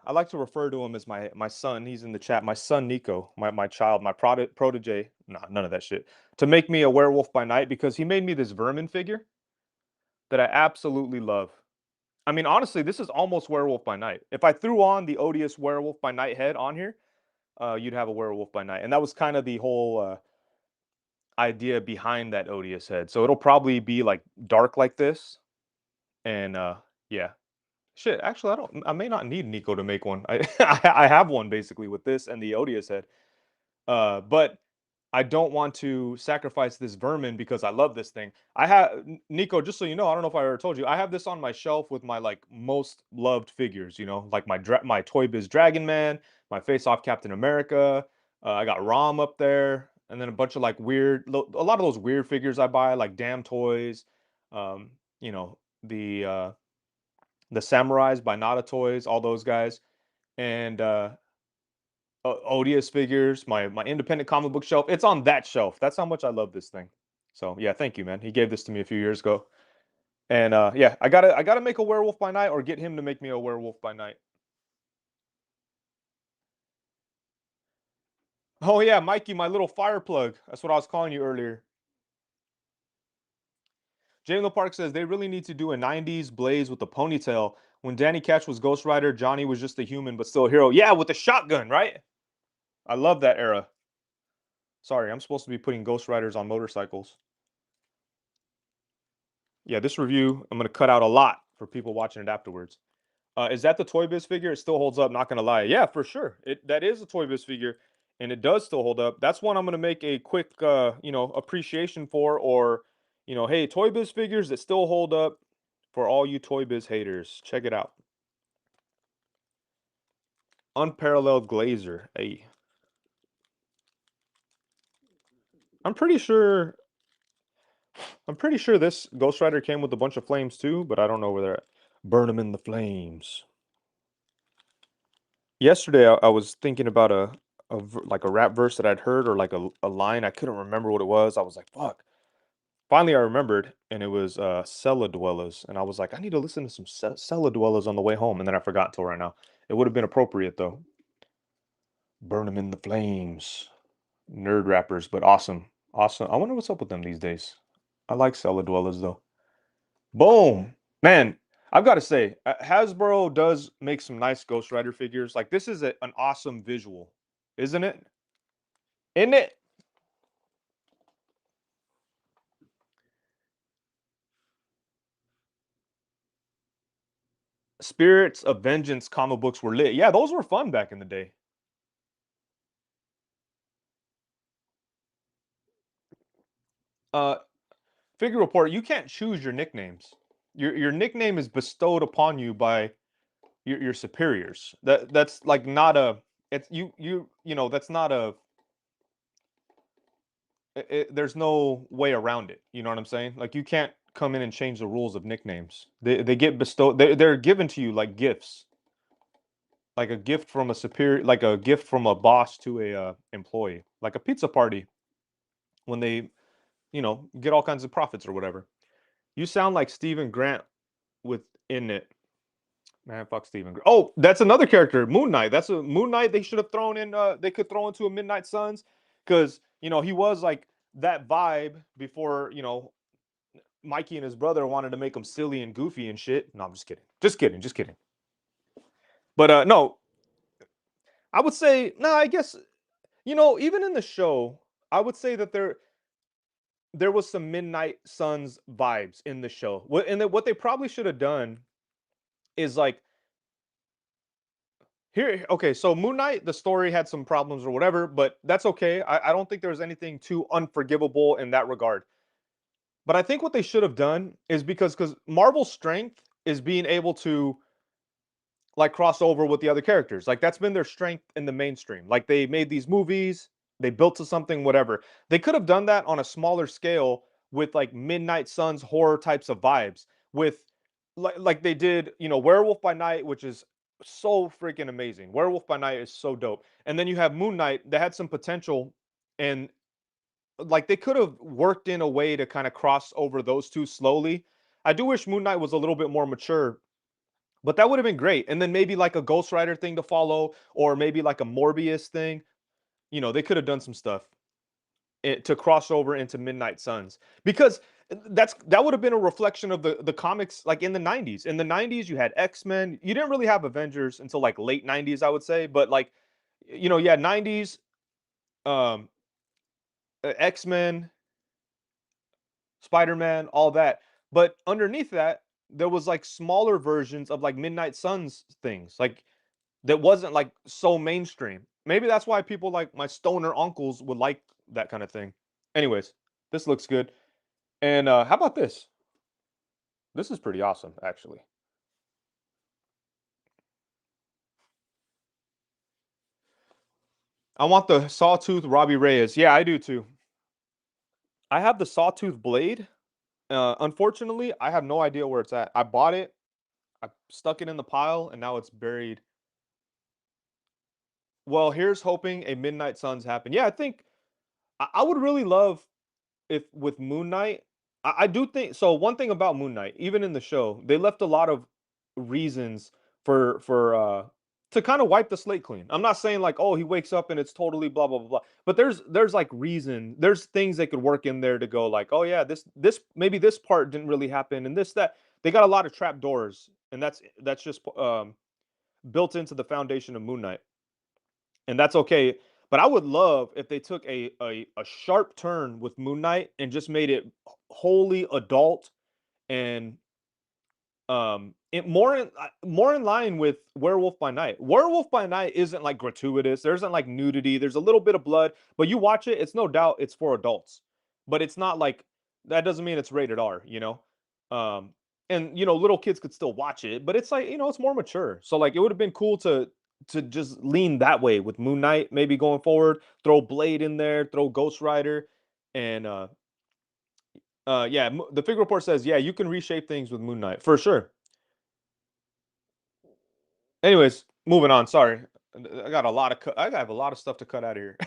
S1: I like to refer to him as my son. He's in the chat. My son Nico, my child, my protege. Nah, none of that shit. To make me a Werewolf by Night because he made me this vermin figure that I absolutely love. I mean, honestly, this is almost Werewolf by Night. If I threw on the odious Werewolf by Night head on here, you'd have a Werewolf by Night, and that was kind of the whole idea behind that odious head. So it'll probably be like dark like this, and yeah, shit. Actually, I don't. I may not need Nico to make one. I I have one basically with this and the odious head. But I don't want to sacrifice this vermin because I love this thing. I have Nico, just so you know, I don't know if I ever told you, I have this on my shelf with my like most loved figures, you know, like my Toy Biz Dragon Man, my Face Off Captain America. I got Rom up there, and then a bunch of like weird, a lot of those weird figures I buy, like Damn Toys, um, you know, the Samurais by Nada Toys, all those guys, and odious figures, my independent comic book shelf. It's on that shelf. That's how much I love this thing. So yeah, thank you, man. He gave this to me a few years ago, and yeah, I gotta make a Werewolf by Night or get him to make me a Werewolf by Night. Oh yeah, Mikey, my little fire plug. That's what I was calling you earlier. Jalen Park says they really need to do a '90s Blaze with a ponytail. When Danny Ketch was Ghost Rider, Johnny was just a human but still a hero. Yeah, with the shotgun, right? I love that era. Sorry, I'm supposed to be putting Ghost Riders on motorcycles. Yeah, this review, I'm going to cut out a lot for people watching it afterwards. Is that the Toy Biz figure? It still holds up, not going to lie. Yeah, for sure. That is a Toy Biz figure, and it does still hold up. That's one I'm going to make a quick, appreciation for, or, hey, Toy Biz figures that still hold up for all you Toy Biz haters. Check it out. Unparalleled Glazer. Hey, I'm pretty sure. I'm pretty sure this Ghost Rider came with a bunch of flames too, but I don't know where they're at. Burn them in the flames. Yesterday, I was thinking about like a rap verse that I'd heard or like a line. I couldn't remember what it was. I was like, fuck. Finally, I remembered, and it was Cellar Dwellers. And I was like, I need to listen to some Cellar Dwellers on the way home. And then I forgot until right now. It would have been appropriate, though. Burn them in the flames. Nerd rappers, but awesome. Awesome. I wonder what's up with them these days. I like Cellar Dwellers, though. Boom. Man, I've got to say, Hasbro does make some nice Ghost Rider figures. Like, this is an awesome visual, isn't it? Isn't it? Spirits of Vengeance comic books were lit. Yeah, those were fun back in the day. Uh, Figure Report, you can't choose your nicknames. Your nickname is bestowed upon you by your superiors. That's like not a it's that's not a there's no way around it. You know what I'm saying? Like you can't come in and change the rules of nicknames. They get bestowed. They're given to you like gifts, like a gift from a superior, like a gift from a boss to a employee, like a pizza party when they get all kinds of profits or whatever. You sound like Stephen Grant within it. Man, fuck Stephen Grant. Oh, that's another character, Moon Knight. That's a Moon Knight they should have thrown in they could throw into a Midnight Suns cuz he was like that vibe before, Mikey and his brother wanted to make him silly and goofy and shit. No, I'm just kidding. Just kidding, just kidding. But no, I would say no, I guess even in the show, I would say that there was some Midnight Suns vibes in the show. What they probably should have done is like here. Okay, so Moon Knight, the story had some problems or whatever, but that's okay. I don't think there's anything too unforgivable in that regard. But I think what they should have done is because Marvel's strength is being able to like cross over with the other characters. Like that's been their strength in the mainstream. Like they made these movies, They built to something, whatever. They could have done that on a smaller scale with like Midnight Suns horror types of vibes, with like they did, Werewolf by Night, which is so freaking amazing. Werewolf by Night is so dope. And then you have Moon Knight that had some potential, and like they could have worked in a way to kind of cross over those two slowly. I do wish Moon Knight was a little bit more mature, but that would have been great. And then maybe like a Ghost Rider thing to follow, or maybe like a Morbius thing. They could have done some stuff to cross over into Midnight Suns, because that would have been a reflection of the comics like in the 90s. In the 90s, you had X-Men. You didn't really have Avengers until like late 90s, I would say, but like you had 90s, um X-Men, Spider-Man, all that. But underneath that, there was like smaller versions of like Midnight Suns things, like that wasn't like so mainstream. Maybe that's why people like my stoner uncles would like that kind of thing. Anyways, this looks good. And how about this? This is pretty awesome, actually. I want the Sawtooth Robbie Reyes. Yeah, I do too. I have the Sawtooth blade. Unfortunately, I have no idea where it's at. I bought it, I stuck it in the pile, and now it's buried. Well, here's hoping a Midnight Suns happen. Yeah, I think I would really love if with Moon Knight. I do think so. One thing about Moon Knight, even in the show, they left a lot of reasons for to kind of wipe the slate clean. I'm not saying like, oh, he wakes up and it's totally blah blah blah blah. But there's like there's things they could work in there to go like, oh yeah, this maybe this part didn't really happen, and this that. They got a lot of trap doors, and that's just built into the foundation of Moon Knight, and that's okay. But I would love if they took a sharp turn with Moon Knight and just made it wholly adult, and more in line with Werewolf by Night. Werewolf by Night isn't like gratuitous. There isn't like nudity. There's a little bit of blood, but you watch it, it's no doubt it's for adults. But it's not like that doesn't mean it's rated R. Um and little kids could still watch it, but it's like, it's more mature. So like it would have been cool to just lean that way with Moon Knight maybe going forward, throw Blade in there, throw Ghost Rider, and yeah, the figure report says, yeah, you can reshape things with Moon Knight for sure. Anyways, moving on. Sorry, I got a lot of I have a lot of stuff to cut out of here.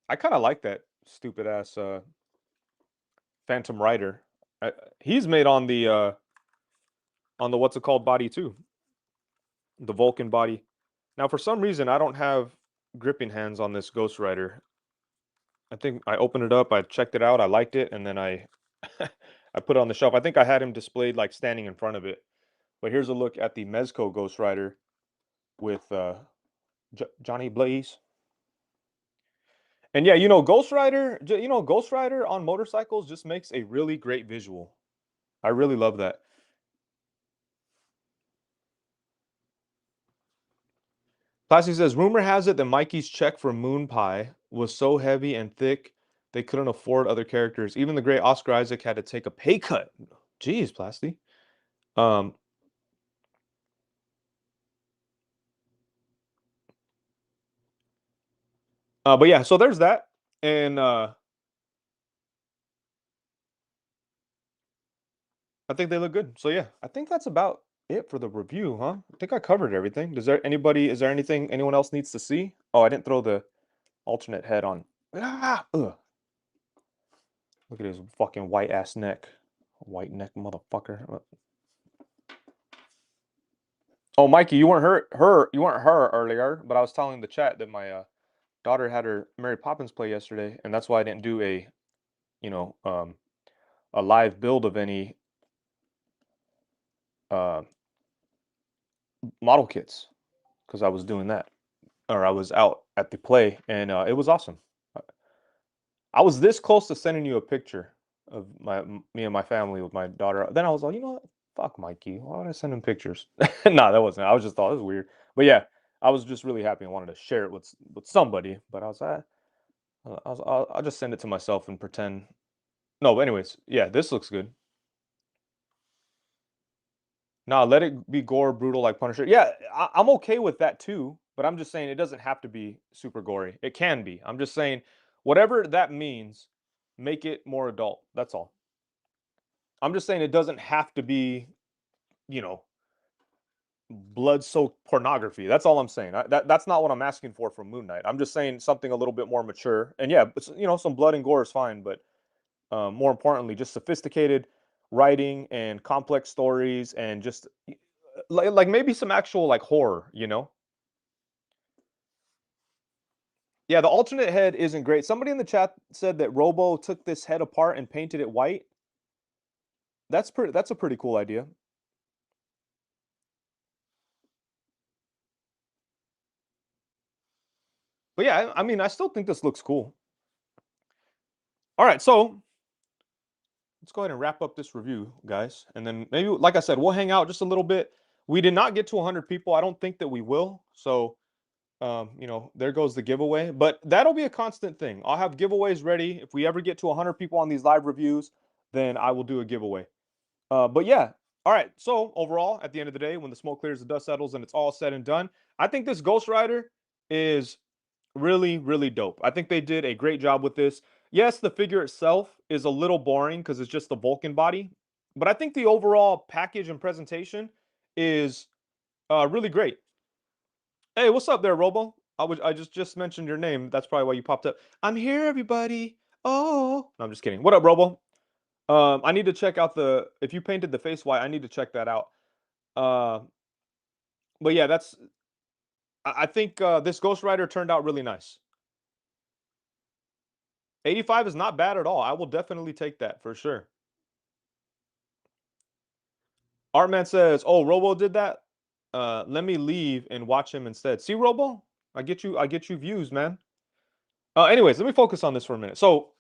S1: I kind of like that stupid ass Phantom Rider. He's made on the what's it called body too, the Vulcan body. Now, for some reason, I don't have gripping hands on this Ghost Rider. I think I opened it up, I checked it out, I liked it, and then I I put it on the shelf. I think I had him displayed like standing in front of it. But here's a look at the Mezco Ghost Rider with Johnny Blaze. And yeah, Ghost Rider on motorcycles just makes a really great visual. I really love that. Plastic says, rumor has it that Mikey's check for Moon Pie was so heavy and thick they couldn't afford other characters. Even the great Oscar Isaac had to take a pay cut. Jeez, Plasty. Um, but yeah, so there's that. And I think they look good. So yeah, I think that's about it for the review, huh? I think I covered everything. Is there anything anyone else needs to see? Oh, I didn't throw the alternate head on. Ah, ugh. Look at his fucking white ass neck. White neck motherfucker. Oh, Mikey, you weren't her earlier, but I was telling the chat that my daughter had her Mary Poppins play yesterday, and that's why I didn't do you know, um, a live build of any uh, model kits, because I was doing that, or I was out at the play, and it was awesome. I was this close to sending you a picture of me and my family with my daughter. Then I was like, you know what? Fuck Mikey. Why would I send him pictures? No, that wasn't. I was just thought it was weird. But yeah, I was just really happy and wanted to share it with somebody. But I'll just send it to myself and pretend. No, but anyways, yeah, this looks good. Nah, let it be gore, brutal like Punisher. Yeah, I'm okay with that too. but I'm just saying it doesn't have to be super gory. It can be. I'm just saying whatever that means, make it more adult. That's all. I'm just saying it doesn't have to be, you know, blood-soaked pornography. That's all I'm saying. That's not what I'm asking for from Moon Knight. I'm just saying something a little bit more mature. And yeah, you know, some blood and gore is fine, but more importantly, just sophisticated writing and complex stories and just like maybe some actual like horror, you know? Yeah, the alternate head isn't great. Somebody in the chat said that Robo took this head apart and painted it white. That's a pretty cool idea. But yeah, I mean, I still think this looks cool. All right, so let's go ahead and wrap up this review, guys. And then maybe, like I said, we'll hang out just a little bit. We did not get to 100 people. I don't think that we will. So, you know, there goes the giveaway. But that'll be a constant thing. I'll have giveaways ready. If we ever get to 100 people on these live reviews, then I will do a giveaway. But yeah, all right. So overall, at the end of the day, when the smoke clears, the dust settles, and it's all said and done, I think this Ghost Rider is really, really dope. I think they did a great job with this. Yes, the figure itself is a little boring because it's just the Vulcan body, but I think the overall package and presentation is really great. Hey, what's up there, Robo? I just mentioned your name. That's probably why you popped up. I'm here, everybody. Oh, no, I'm just kidding. What up, Robo? I need to check out the if you painted the face white. I need to check that out. Uh, but yeah, I think this Ghost Rider turned out really nice. 85 is not bad at all. I will definitely take that for sure. Artman says, "Oh, Robo did that. Let me leave and watch him instead." See, Robo, I get you views, man. Anyways, let me focus on this for a minute. So,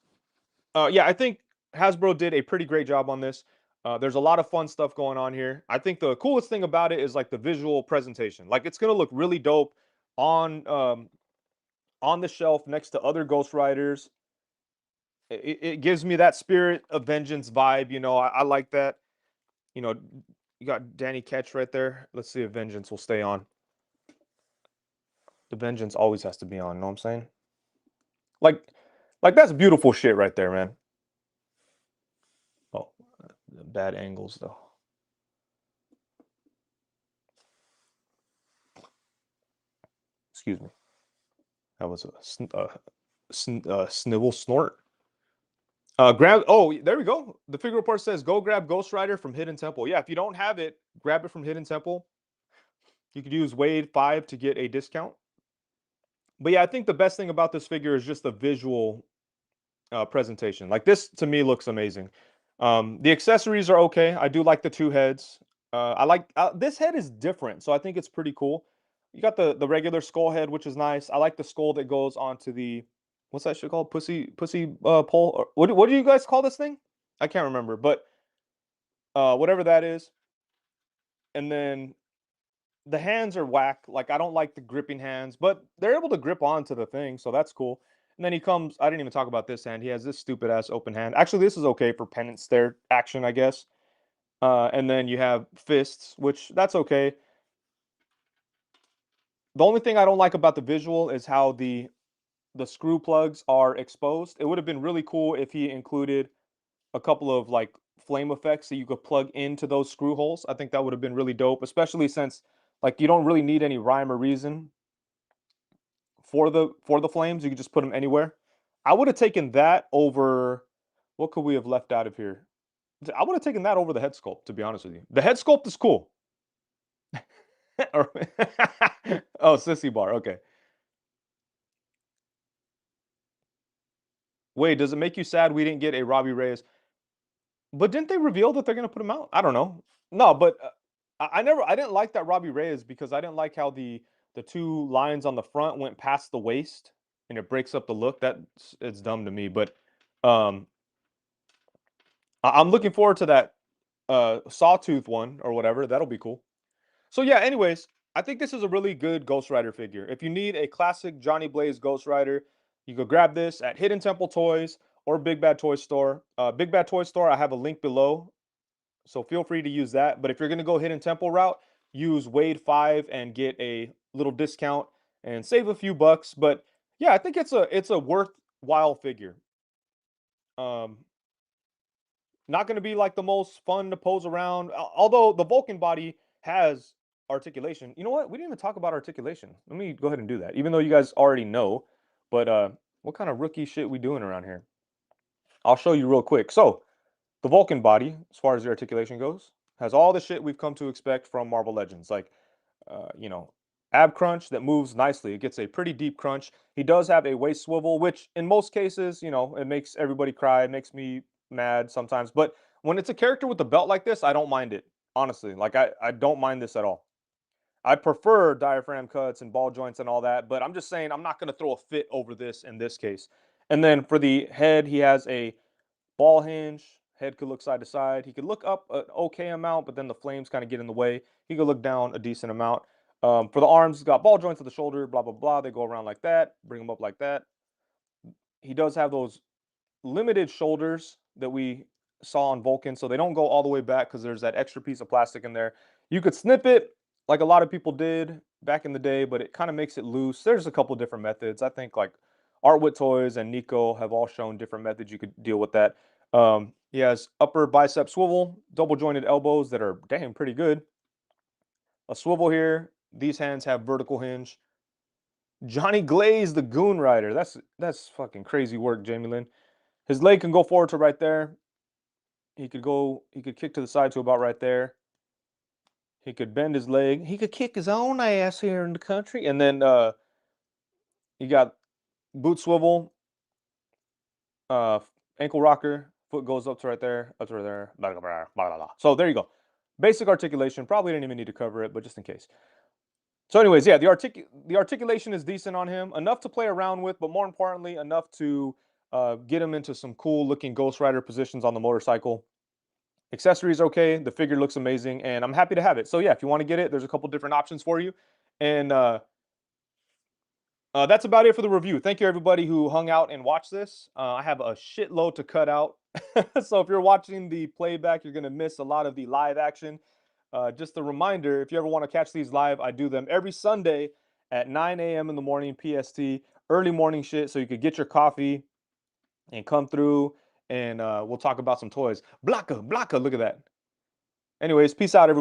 S1: yeah, I think Hasbro did a pretty great job on this. There's a lot of fun stuff going on here. I think the coolest thing about it is like the visual presentation. Like it's gonna look really dope on the shelf next to other Ghost Riders. It gives me that Spirit of Vengeance vibe. You know, I like that. You know, you got Danny Ketch right there. Let's see if Vengeance will stay on. The Vengeance always has to be on. You know what I'm saying? Like, like that's beautiful shit right there, man. Oh, bad angles though. Excuse me. That was a snivel snort. Grab. Oh, there we go. The figure report says go grab Ghost Rider from Hidden Temple. Yeah, if you don't have it, grab it from Hidden Temple. You could use Wade 5 to get a discount. But yeah, I think the best thing about this figure is just the visual presentation. Like this to me looks amazing. The accessories are okay. I do like the two heads. I like this head is different, so I think it's pretty cool. You got the regular skull head, which is nice. I like the skull that goes onto the what's that shit called? Pussy pole. Or, what do you guys call this thing? I can't remember, but whatever that is. And then the hands are whack. Like I don't like the gripping hands, but they're able to grip onto the thing, so that's cool. And then he comes. I didn't even talk about this hand. He has this stupid ass open hand. Actually, this is okay for penance stare action, I guess. And then you have fists, which that's okay. The only thing I don't like about the visual is how the screw plugs are exposed. It would have been really cool if he included a couple of like flame effects that you could plug into those screw holes. I think that would have been really dope, especially since like you don't really need any rhyme or reason for the flames. You can just put them anywhere. I would have taken that over what could we have left out of here? I would have taken that over the head sculpt, to be honest with you. The head sculpt is cool. Oh, sissy bar. Okay. Wait, does it make you sad we didn't get a Robbie Reyes? But didn't they reveal that they're gonna put him out? I don't know. No, but I didn't like that Robbie Reyes because I didn't like how the two lines on the front went past the waist and it breaks up the look. That's it's dumb to me. But um, I'm looking forward to that Sawtooth one or whatever. That'll be cool. So yeah, anyways, I think this is a really good Ghost Rider figure. If you need a classic Johnny Blaze Ghost Rider, you go grab this at Hidden Temple Toys or Big Bad Toy Store. Big Bad Toy Store, I have a link below, so feel free to use that. But if you're gonna go Hidden Temple route, use Wade 5 and get a little discount. and save a few bucks. But yeah, I think it's a worthwhile figure. Um, Not going to be like the most fun to pose around. Although the Vulcan body has articulation. You know what? We didn't even talk about articulation. Let me go ahead and do that. Even though you guys already know, but what kind of rookie shit we doing around here? I'll show you real quick. So the Vulcan body, as far as the articulation goes, has all the shit we've come to expect from Marvel Legends, like you know, ab crunch that moves nicely. It gets a pretty deep crunch. He does have a waist swivel, which in most cases, it makes everybody cry. It makes me mad sometimes. But when it's a character with a belt like this, I don't mind it. Honestly, like I don't mind this at all. I prefer diaphragm cuts and ball joints and all that, but I'm just saying I'm not going to throw a fit over this in this case. And then for the head, he has a ball hinge. Head could look side to side. He could look up an okay amount, but then the flames kind of get in the way. He could look down a decent amount. For the arms, he's got ball joints at the shoulder, blah, blah, blah. They go around like that, bring them up like that. He does have those limited shoulders that we saw on Vulcan, so they don't go all the way back because there's that extra piece of plastic in there. You could snip it like a lot of people did back in the day, but it kind of makes it loose. There's a couple different methods. I think like Art with Toys and Nico have all shown different methods you could deal with that. He has upper bicep swivel, double jointed elbows that are damn pretty good. A swivel here. These hands have vertical hinge. Johnny Glaze, the Goon Rider. That's fucking crazy work, Jamie Lynn. His leg can go forward to right there. He could kick to the side to about right there. He could bend his leg. He could kick his own ass here in the country. And then you got boot swivel, uh, ankle rocker, foot goes up to right there. Blah, blah, blah, blah, blah. So there you go. Basic articulation. Probably didn't even need to cover it, but just in case. So, anyways, yeah, the articulation is decent on him, enough to play around with, but more importantly, enough to get him into some cool looking Ghost Rider positions on the motorcycle. Accessories okay, the figure looks amazing, and I'm happy to have it. So yeah, if you want to get it, there's a couple different options for you. And that's about it for the review. Thank you everybody who hung out and watched this. I have a shitload to cut out. So if you're watching the playback, you're going to miss a lot of the live action. Just a reminder, if you ever want to catch these live, I do them every Sunday at 9 a.m. in the morning PST, early morning shit, so you could get your coffee and come through and we'll talk about some toys. Blocka, Blocka, look at that. Anyways, peace out, everybody.